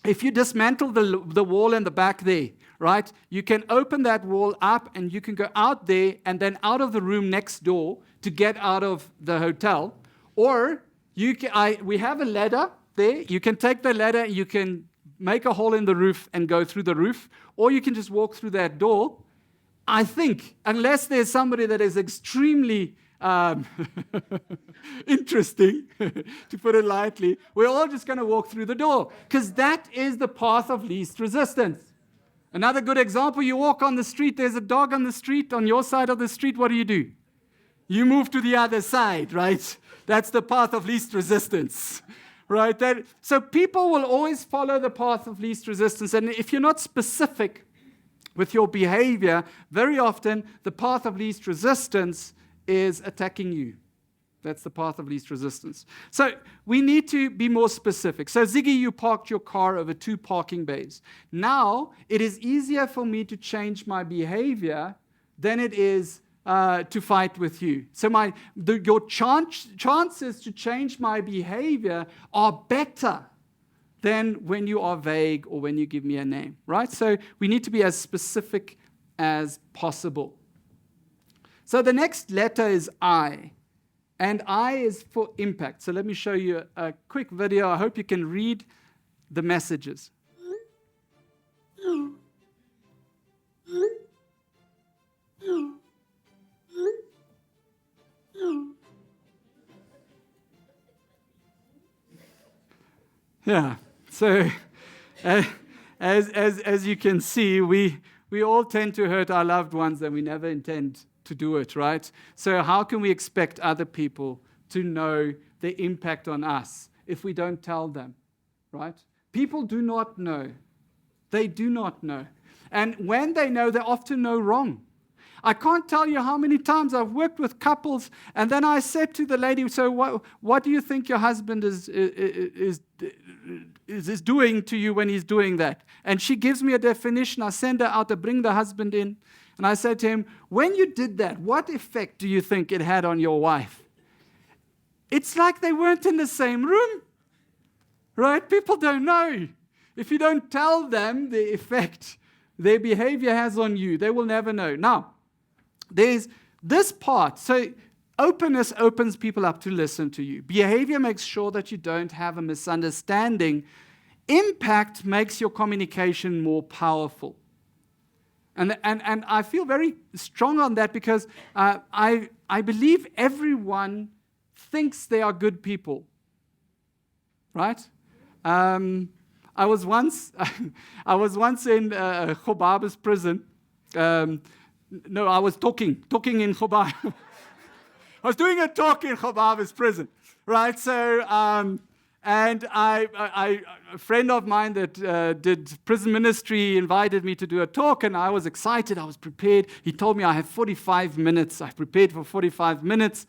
if you dismantle the wall in the back there, right, you can open that wall up and you can go out there and then out of the room next door to get out of the hotel. Or we have a ladder there. You can take the ladder, you can make a hole in the roof and go through the roof, or you can just walk through that door. I think, unless there's somebody that is extremely interesting, to put it lightly, we're all just going to walk through the door because that is the path of least resistance. Another good example, you walk on the street, there's a dog on the street, on your side of the street, what do? You move to the other side, right? That's the path of least resistance, right? So people will always follow the path of least resistance, and if you're not specific with your behavior, very often the path of least resistance is attacking you. That's the path of least resistance. So we need to be more specific. So Ziggy, you parked your car over 2 parking bays. Now it is easier for me to change my behavior than it is to fight with you. So your chances to change my behavior are better than when you are vague or when you give me a name, right? So we need to be as specific as possible. So the next letter is I, and I is for impact. So let me show you a quick video. I hope you can read the messages. Yeah, so as you can see, we all tend to hurt our loved ones and we never intend to do it, right? So how can we expect other people to know the impact on us if we don't tell them, right? People do not know. They do not know. And when they know, they often know wrong. I can't tell you how many times I've worked with couples, and then I said to the lady, so what do you think your husband is doing to you when he's doing that? And she gives me a definition. I send her out to bring the husband in. And I said to him, when you did that, what effect do you think it had on your wife? It's like they weren't in the same room, right? People don't know. If you don't tell them the effect their behavior has on you, they will never know. Now, there's this part. So openness opens people up to listen to you. Behavior makes sure that you don't have a misunderstanding. Impact makes your communication more powerful. And I feel very strong on that because I believe everyone thinks they are good people, right? I was once in Chobaba's prison. No, I was talking in Chobaba. I was doing a talk in Chobaba's prison, right? So. And a friend of mine that did prison ministry invited me to do a talk, and I was excited. I was prepared. He told me I have 45 minutes. I prepared for 45 minutes.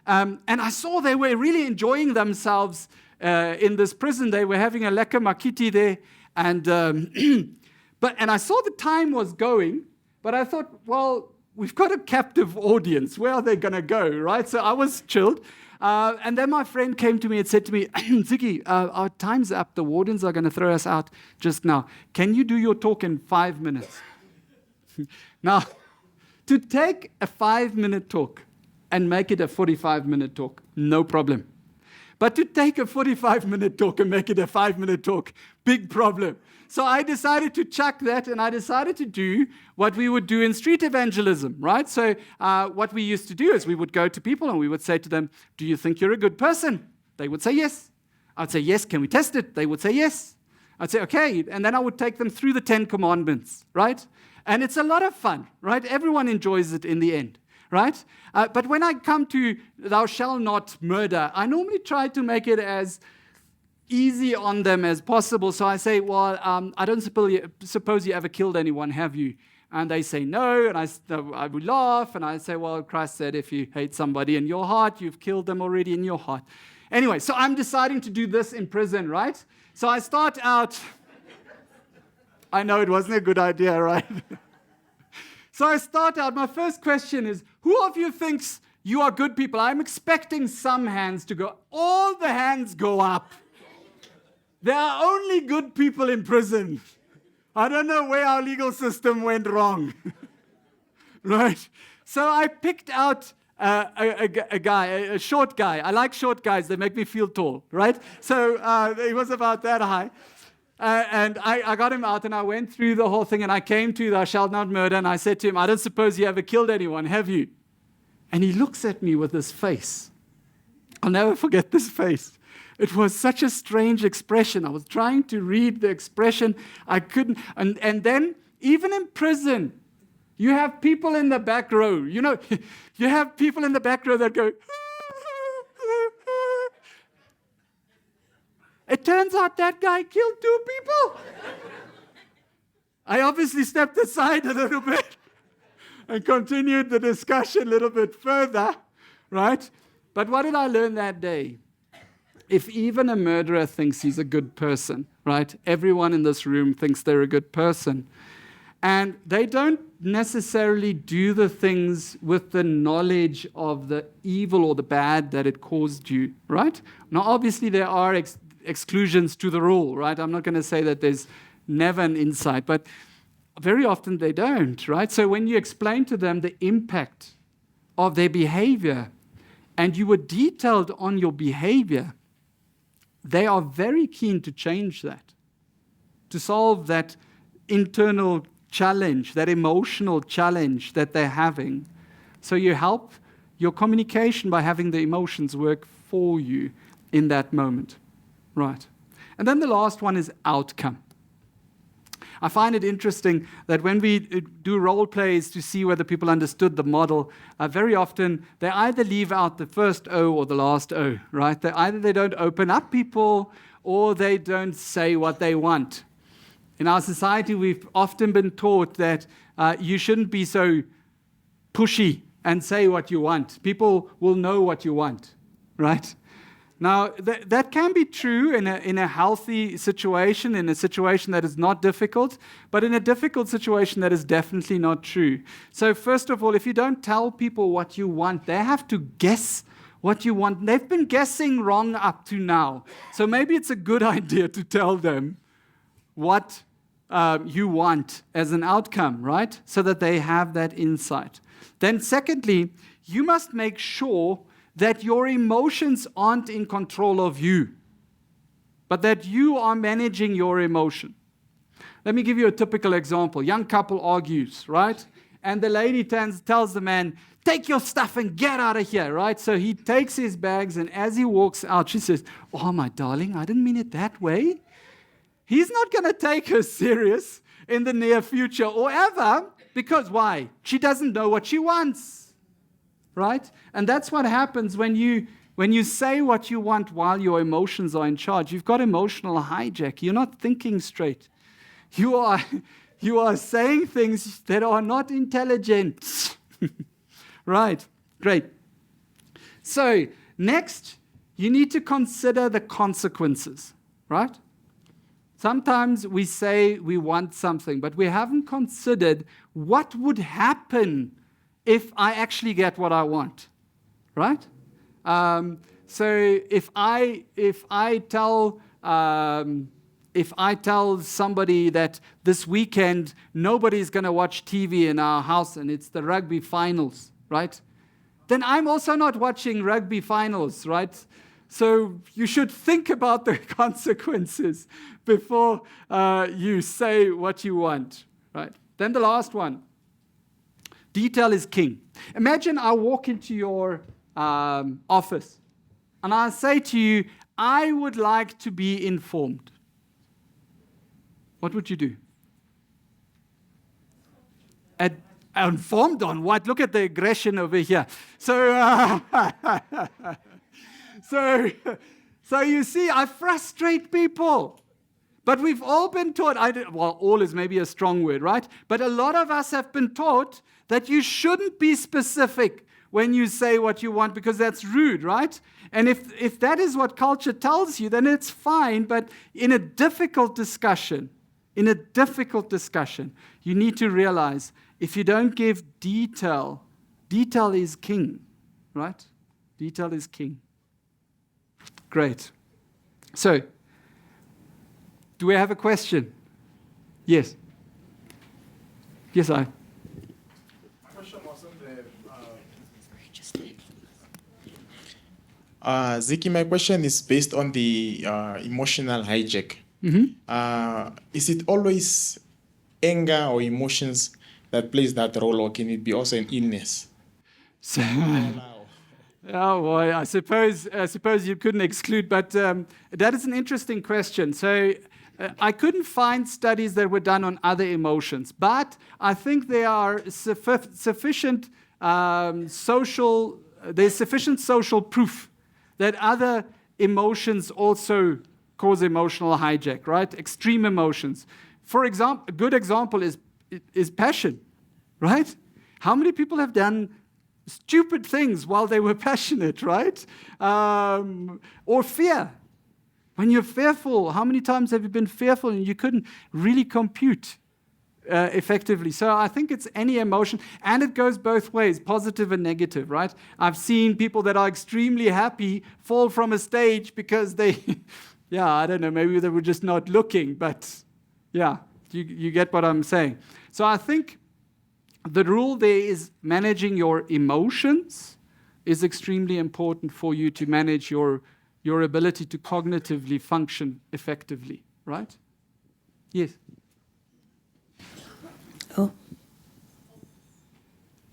And I saw they were really enjoying themselves in this prison. They were having a lekker makiti there. And I saw the time was going, but I thought, well, we've got a captive audience. Where are they going to go, right? So I was chilled. And then my friend came to me and said to me, Ziggy, our time's up. The wardens are going to throw us out just now. Can you do your talk in 5 minutes? Now, to take a 5-minute talk and make it a 45-minute talk, no problem. But to take a 45-minute talk and make it a 5-minute talk, big problem. So I decided to chuck that, and I decided to do what we would do in street evangelism, right? So what we used to do is we would go to people and we would say to them, do you think you're a good person? They would say yes. I'd say, yes, can we test it? They would say yes. I'd say, okay. And then I would take them through the 10 Commandments, right? And it's a lot of fun, right? Everyone enjoys it in the end, right? But when I come to thou shalt not murder, I normally try to make it as easy on them as possible. So I say, well, I don't suppose you ever killed anyone, have you? And they say no, and I would laugh, and I say, well, Christ said if you hate somebody in your heart, you've killed them already in your heart. Anyway, so I'm deciding to do this in prison, right? So I start out, I know it wasn't a good idea, right? So I start out, my first question is, who of you thinks you are good people? I'm expecting some hands to go. All the hands go up. There are only good people in prison. I don't know where our legal system went wrong. Right? So I picked out a guy, a short guy. I like short guys. They make me feel tall, right? So he was about that high. And I got him out, and I went through the whole thing, and I came to thou shalt not murder, and I said to him, I don't suppose you ever killed anyone, have you? And he looks at me with this face. I'll never forget this face. It was such a strange expression. I was trying to read the expression. I couldn't. And then, even in prison, you have people in the back row. You know, you have people in the back row that go, it turns out that guy killed 2 people. I obviously stepped aside a little bit and continued the discussion a little bit further, right? But what did I learn that day? If even a murderer thinks he's a good person, right? Everyone in this room thinks they're a good person. And they don't necessarily do the things with the knowledge of the evil or the bad that it caused you, right? Now, obviously, there are exclusions to the rule, right? I'm not going to say that there's never an insight, but very often they don't, right? So when you explain to them the impact of their behavior, and you were detailed on your behavior, they are very keen to change that, to solve that internal challenge, that emotional challenge that they're having. So you help your communication by having the emotions work for you in that moment. Right. And then the last one is outcome. I find it interesting that when we do role plays to see whether people understood the model, very often they either leave out the first O or the last O, right? Either they don't open up people or they don't say what they want. In our society, we've often been taught that you shouldn't be so pushy and say what you want. People will know what you want, right? Now, that can be true in a healthy situation, in a situation that is not difficult, but in a difficult situation, that is definitely not true. So first of all, if you don't tell people what you want, they have to guess what you want. They've been guessing wrong up to now. So maybe it's a good idea to tell them what you want as an outcome, right? So that they have that insight. Then secondly, you must make sure that your emotions aren't in control of you, but that you are managing your emotion. Let me give you a typical example. Young couple argues, right? And the lady tells the man, take your stuff and get out of here, right? So he takes his bags, and as he walks out, she says, oh, my darling, I didn't mean it that way. He's not going to take her serious in the near future or ever, because why? She doesn't know what she wants. Right? And that's what happens when you say what you want while your emotions are in charge. You've got emotional hijack. You're not thinking straight. You are saying things that are not intelligent. Right. Great. So, next, you need to consider the consequences. Right? Sometimes we say we want something, but we haven't considered what would happen if I actually get what I want, right? So if I tell somebody that this weekend nobody's going to watch TV in our house and it's the rugby finals, right? Then I'm also not watching rugby finals, right? So you should think about the consequences before you say what you want, right? Then the last one. Detail is king. Imagine I walk into your office and I say to you, I would like to be informed. What would you do? Informed on what? Look at the aggression over here. So So you see, I frustrate people. But we've all been taught, all is maybe a strong word, right? But a lot of us have been taught that you shouldn't be specific when you say what you want because that's rude, right? And if that is what culture tells you, then it's fine. But in a difficult discussion, you need to realize if you don't give detail is king, right? Detail is king. Great. So, do we have a question? Yes. Yes, I.
My question was on the. Ziki, my question is based on the emotional hijack. Is it always anger or emotions that plays that role, or can it be also an illness?
So, oh boy, I suppose you couldn't exclude, but that is an interesting question. So I couldn't find studies that were done on other emotions, but I think there are sufficient social proof that other emotions also cause emotional hijack, right? Extreme emotions. For example, a good example is passion, right? How many people have done stupid things while they were passionate, right? Or fear. When you're fearful, how many times have you been fearful and you couldn't really compute effectively? So I think it's any emotion, and it goes both ways, positive and negative, right? I've seen people that are extremely happy fall from a stage because they, I don't know, maybe they were just not looking, but you get what I'm saying. So I think the rule there is managing your emotions is extremely important for you to manage your ability to cognitively function effectively, right? Yes.
Oh.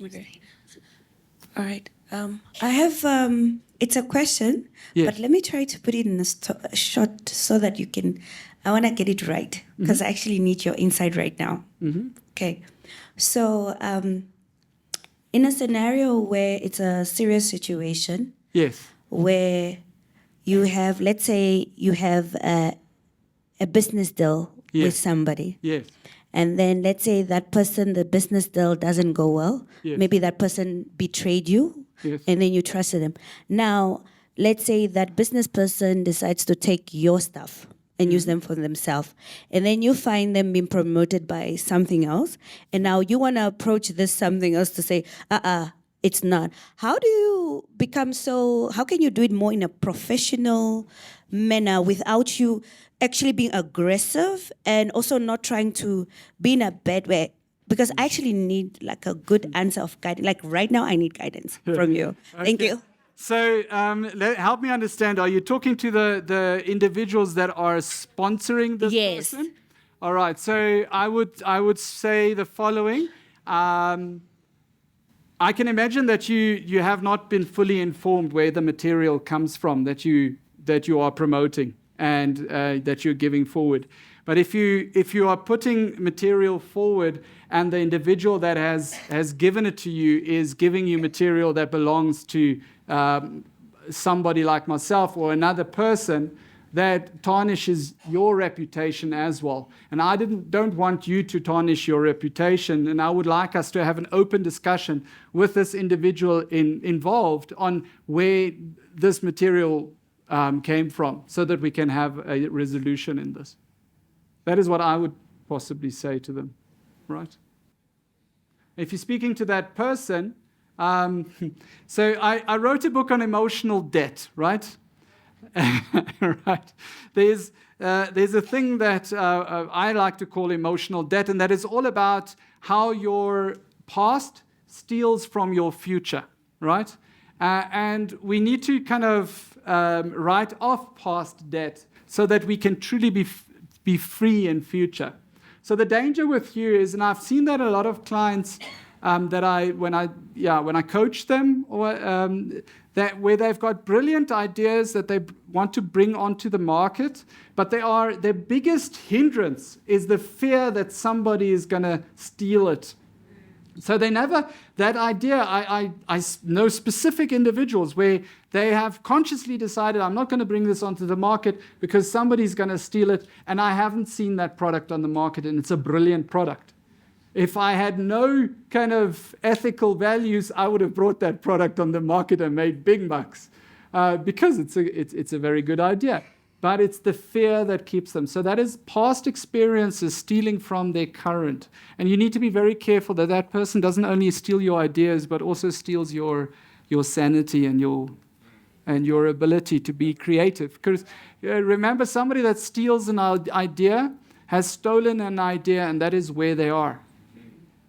Okay. All right. I have, it's a question,
Yes.
but let me try to put it in a short so that you can, I want to get it right because I actually need your insight right now. Okay. So in a scenario where it's a serious situation,
Yes.
where you have, let's say you have a business deal
Yes.
with somebody.
Yes.
And then let's say that person, the business deal doesn't go well.
Yes.
Maybe that person betrayed you.
Yes.
And then you trusted them. Now, let's say that business person decides to take your stuff and use them for themselves. And then you find them being promoted by something else. And now you want to approach this something else to say, it's not. How do you become how can you do it more in a professional manner without you actually being aggressive and also not trying to be in a bad way? Because I actually need like a good answer of guidance. Like right now I need guidance from you. Thank you.
So help me understand, are you talking to the individuals that are sponsoring this
Yes.
person? All right, so I would say the following. I can imagine that you have not been fully informed where the material comes from that you are promoting and that you're giving forward. But if you are putting material forward and the individual that has given it to you is giving you material that belongs to somebody like myself or another person, that tarnishes your reputation as well. And I don't want you to tarnish your reputation, and I would like us to have an open discussion with this individual involved on where this material came from so that we can have a resolution in this. That is what I would possibly say to them, right? If you're speaking to that person, so I wrote a book on emotional debt, right? Right. There's a thing that I like to call emotional debt, and that is all about how your past steals from your future, right? And we need to kind of write off past debt so that we can truly be free in future. So the danger with you is, and I've seen that a lot of clients when I coach them, or that where they've got brilliant ideas that they want to bring onto the market, but their biggest hindrance is the fear that somebody is going to steal it So they never, that idea, I know specific individuals where they have consciously decided, I'm not going to bring this onto the market because somebody's going to steal it, and I haven't seen that product on the market, and it's a brilliant product. If I had no kind of ethical values, I would have brought that product on the market and made big bucks because it's a very good idea. But it's the fear that keeps them. So that is past experiences stealing from their current. And you need to be very careful that that person doesn't only steal your ideas, but also steals your sanity and your ability to be creative. Because remember, somebody that steals an idea has stolen an idea, and that is where they are.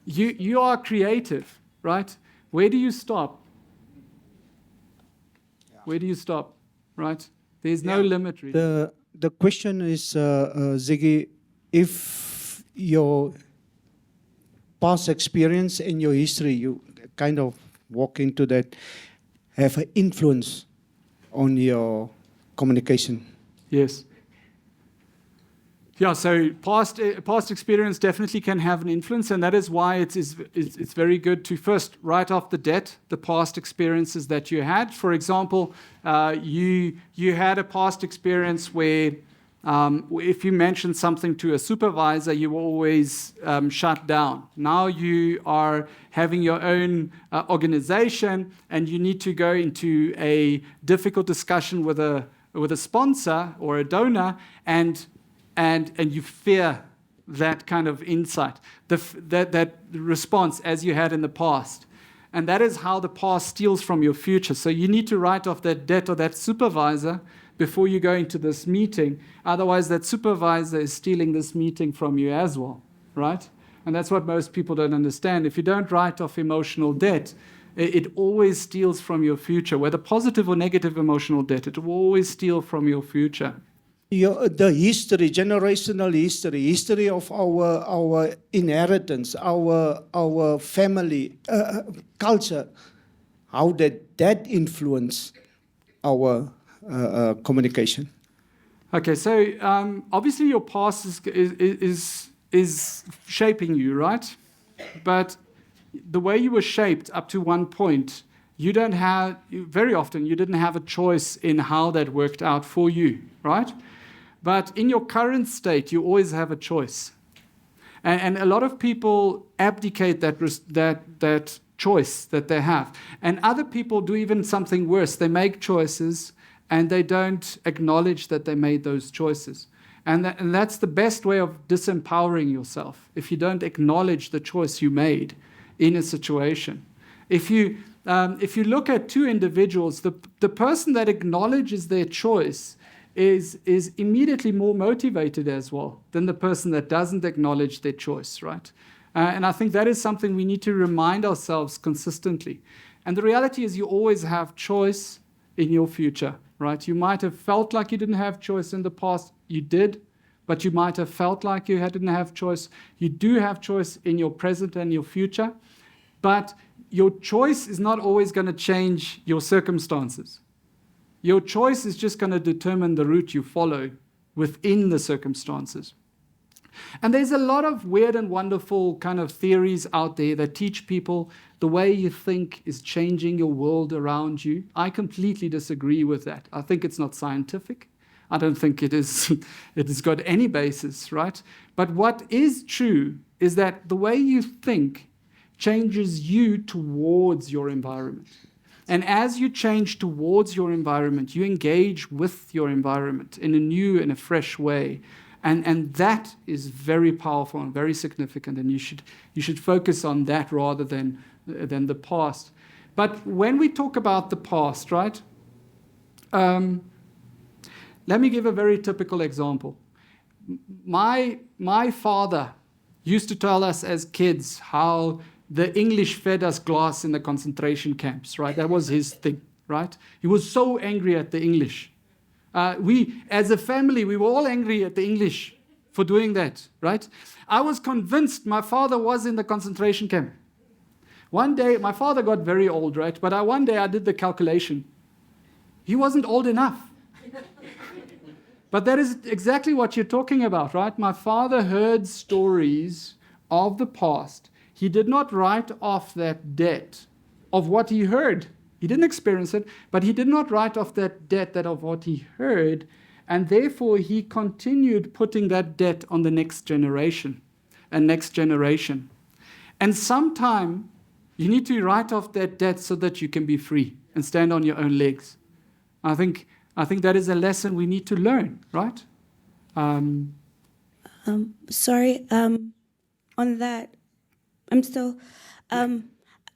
You are creative, right? Where do you stop? Where do you stop, right? There's no limit, really.
The question is, Ziggy, if your past experience and your history, you kind of walk into that, have an influence on your communication.
Yes. Yeah, so past experience definitely can have an influence, and that is why it's very good to first write off the past experiences that you had. For example, you had a past experience where if you mentioned something to a supervisor, you were always shut down. Now you are having your own organization, and you need to go into a difficult discussion with a sponsor or a donor, and you fear that kind of insight, that response as you had in the past. And that is how the past steals from your future. So you need to write off that debt or that supervisor before you go into this meeting. Otherwise, that supervisor is stealing this meeting from you as well, right? And that's what most people don't understand. If you don't write off emotional debt, it always steals from your future. Whether positive or negative emotional debt, it will always steal from your future.
The history, generational history of our inheritance, our family, culture, how that influence our communication.
Okay, so obviously your past is shaping you, right? But the way you were shaped up to one point, very often you didn't have a choice in how that worked out for you, right? But in your current state, you always have a choice. And a lot of people abdicate that choice that they have. And other people do even something worse. They make choices and they don't acknowledge that they made those choices. And that's the best way of disempowering yourself, if you don't acknowledge the choice you made in a situation. If you look at two individuals, the person that acknowledges their choice is immediately more motivated as well than the person that doesn't acknowledge their choice, right? And I think that is something we need to remind ourselves consistently. And the reality is you always have choice in your future, right? You might have felt like you didn't have choice in the past. You did, but you might have felt like you didn't have choice. You do have choice in your present and your future, but your choice is not always going to change your circumstances. Your choice is just going to determine the route you follow within the circumstances. And there's a lot of weird and wonderful kind of theories out there that teach people the way you think is changing your world around you. I completely disagree with that. I think it's not scientific. I don't think it has got any basis, right? But what is true is that the way you think changes you towards your environment. And as you change towards your environment, you engage with your environment in a new and a fresh way. And that is very powerful and very significant, and you should focus on that rather than the past. But when we talk about the past, right, let me give a very typical example. My father used to tell us as kids how the English fed us glass in the concentration camps, right? That was his thing, right? He was so angry at the English. We, as a family, we were all angry at the English for doing that, right? I was convinced my father was in the concentration camp. One day, my father got very old, right? But one day I did the calculation. He wasn't old enough. But that is exactly what you're talking about, right? My father heard stories of the past. he did not write off that debt of what he heard. He didn't experience it, but he did not write off that debt of what he heard, and therefore he continued putting that debt on the next generation and next generation. And sometime you need to write off that debt so that you can be free and stand on your own legs. I think that is a lesson we need to learn, right?
Sorry, on that, I'm still,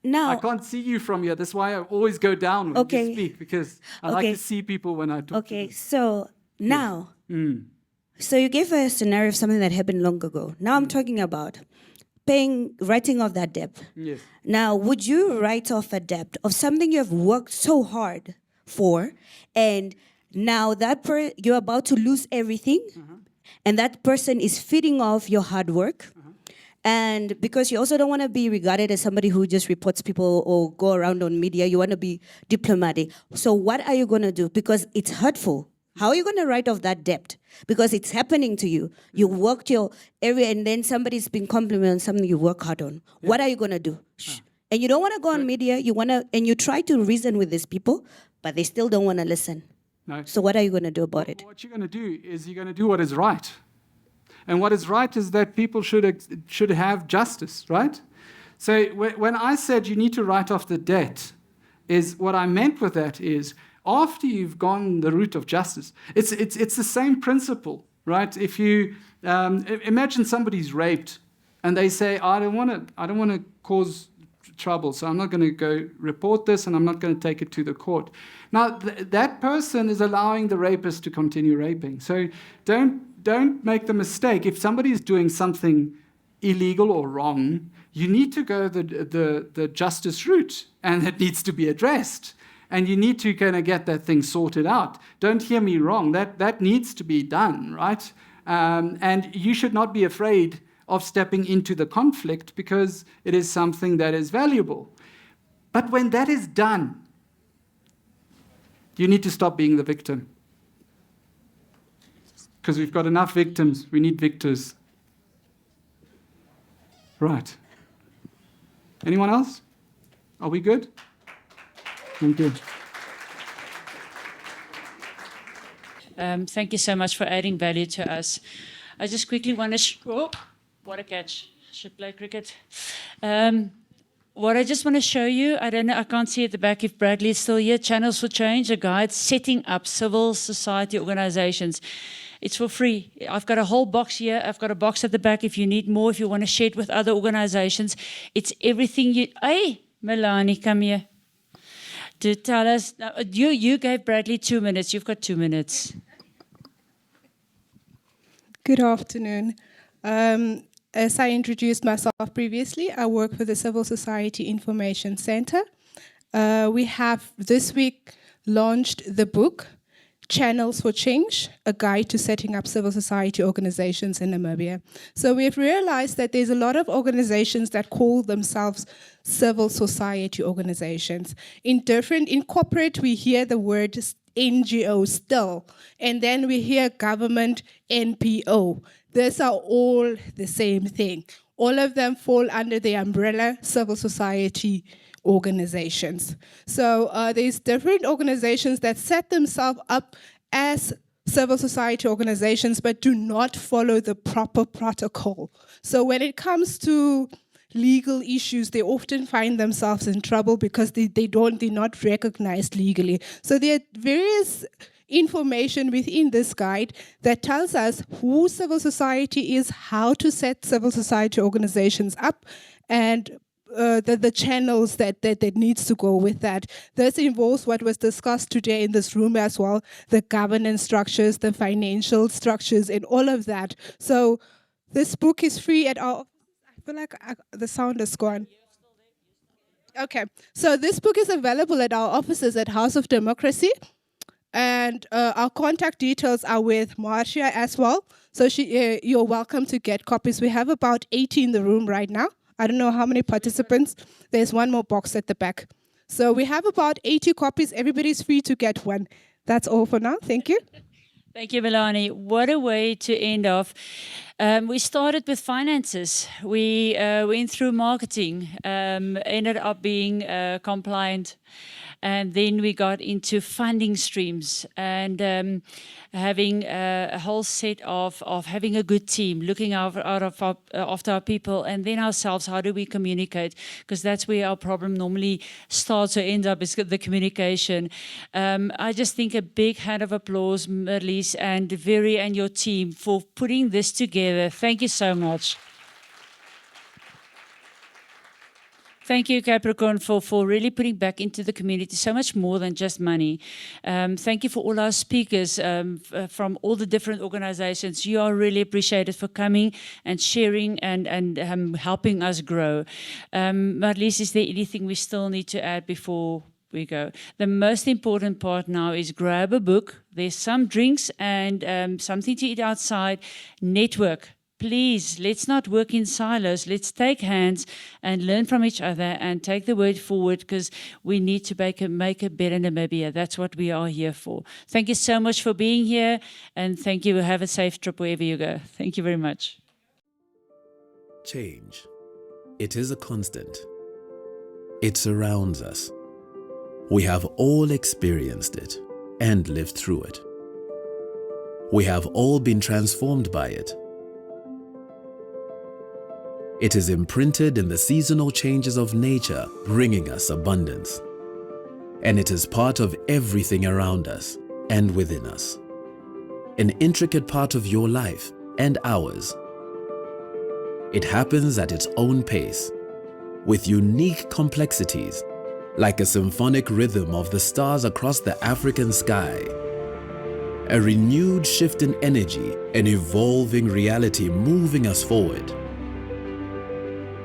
now.
I can't see you from here. That's why I always go down when you speak, because I like to see people when I talk to
Okay,
them.
so now, so you gave a scenario of something that happened long ago. Now I'm talking about writing off that debt.
Yes.
Now, would you write off a debt of something you have worked so hard for, and now that you're about to lose everything, and that person is feeding off your hard work, and because you also don't want to be regarded as somebody who just reports people or go around on media, you want to be diplomatic. So what are you going to do? Because it's hurtful. How are you going to write off that debt? Because it's happening to you. You worked your area, and then somebody's been complimenting on something you work hard on. Yeah. What are you going to do? And you don't want to go on media. And you try to reason with these people, but they still don't want to listen.
No.
So what are you going to do about it?
What you're going to do is you're going to do what is right. And what is right is that people should have justice, right? So when I said you need to write off the debt, is what I meant with that is, after you've gone the route of justice, it's the same principle, right? If you imagine somebody's raped, and they say, I don't want to cause trouble, so I'm not going to go report this, and I'm not going to take it to the court. Now that person is allowing the rapist to continue raping. So don't make the mistake. If somebody is doing something illegal or wrong, you need to go the justice route, and it needs to be addressed. And you need to kind of get that thing sorted out. Don't hear me wrong. That needs to be done, right? And you should not be afraid of stepping into the conflict, because it is something that is valuable. But when that is done, you need to stop being the victim. Because we've got enough victims. We need victors. Right. Anyone else? Are we good? Thank you.
Thank you so much for adding value to us. I just quickly want to... what a catch. Should play cricket. What I just want to show you, I don't know, I can't see at the back if Bradley is still here, Channels for Change, a guide setting up civil society organizations. It's for free. I've got a whole box here. I've got a box at the back if you need more, if you want to share it with other organizations. It's everything you... Hey, Melanie, come here. To tell us, you gave Bradley 2 minutes. You've got 2 minutes.
Good afternoon. As I introduced myself previously, I work for the Civil Society Information Center. We have this week launched the book, Channels for Change, a guide to setting up civil society organizations in Namibia. So we've realized that there's a lot of organizations that call themselves civil society organizations. In corporate, we hear the word NGO still, and then we hear government NPO. These are all the same thing. All of them fall under the umbrella civil society organizations. So there's different organizations that set themselves up as civil society organizations but do not follow the proper protocol. So when it comes to legal issues, they often find themselves in trouble because they're not recognized legally. So there are various information within this guide that tells us who civil society is, how to set civil society organizations up, and the channels that needs to go with that. This involves what was discussed today in this room as well, the governance structures, the financial structures, and all of that. So this book is free at our... I feel like the sound is gone. Okay, so this book is available at our offices at House of Democracy, and our contact details are with Marcia as well. So you're welcome to get copies. We have about 80 in the room right now. I don't know how many participants. There's one more box at the back. So we have about 80 copies. Everybody's free to get one. That's all for now. Thank you.
Thank you, Melanie. What a way to end off. We started with finances. We went through marketing, ended up being compliant. And then we got into funding streams and having a whole set of having a good team, looking after our people, and then ourselves, how do we communicate? Because that's where our problem normally starts or ends up, is the communication. I just think a big hand of applause, Marlies and Viri and your team, for putting this together. Thank you so much. Thank you, Capricorn, for really putting back into the community so much more than just money. Thank you for all our speakers from all the different organizations. You are really appreciated for coming and sharing and helping us grow. Marlies, is there anything we still need to add before we go? The most important part now is grab a book. There's some drinks and something to eat outside. Network. Please, let's not work in silos. Let's take hands and learn from each other and take the word forward, because we need to make a better Namibia. That's what we are here for. Thank you so much for being here, and thank you. Have a safe trip wherever you go. Thank you very much.
Change. It is a constant. It surrounds us. We have all experienced it and lived through it. We have all been transformed by it. It is imprinted in the seasonal changes of nature, bringing us abundance. And it is part of everything around us and within us. An intricate part of your life and ours. It happens at its own pace, with unique complexities, like a symphonic rhythm of the stars across the African sky. A renewed shift in energy, an evolving reality moving us forward.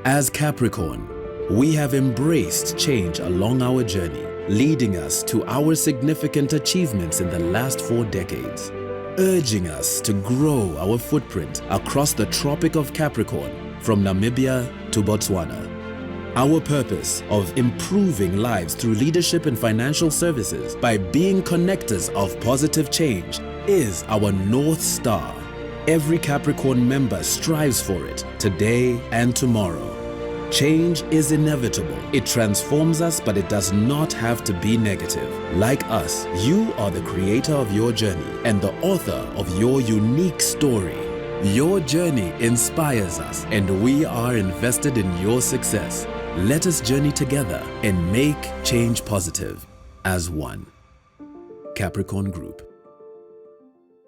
As Capricorn, we have embraced change along our journey, leading us to our significant achievements in the last 4 decades, urging us to grow our footprint across the Tropic of Capricorn, from Namibia to Botswana. Our purpose of improving lives through leadership and financial services by being connectors of positive change is our North Star. Every Capricorn member strives for it, today and tomorrow. Change is inevitable. It transforms us, but it does not have to be negative. Like us, you are the creator of your journey and the author of your unique story. Your journey inspires us, and we are invested in your success. Let us journey together and make change positive as one. Capricorn Group.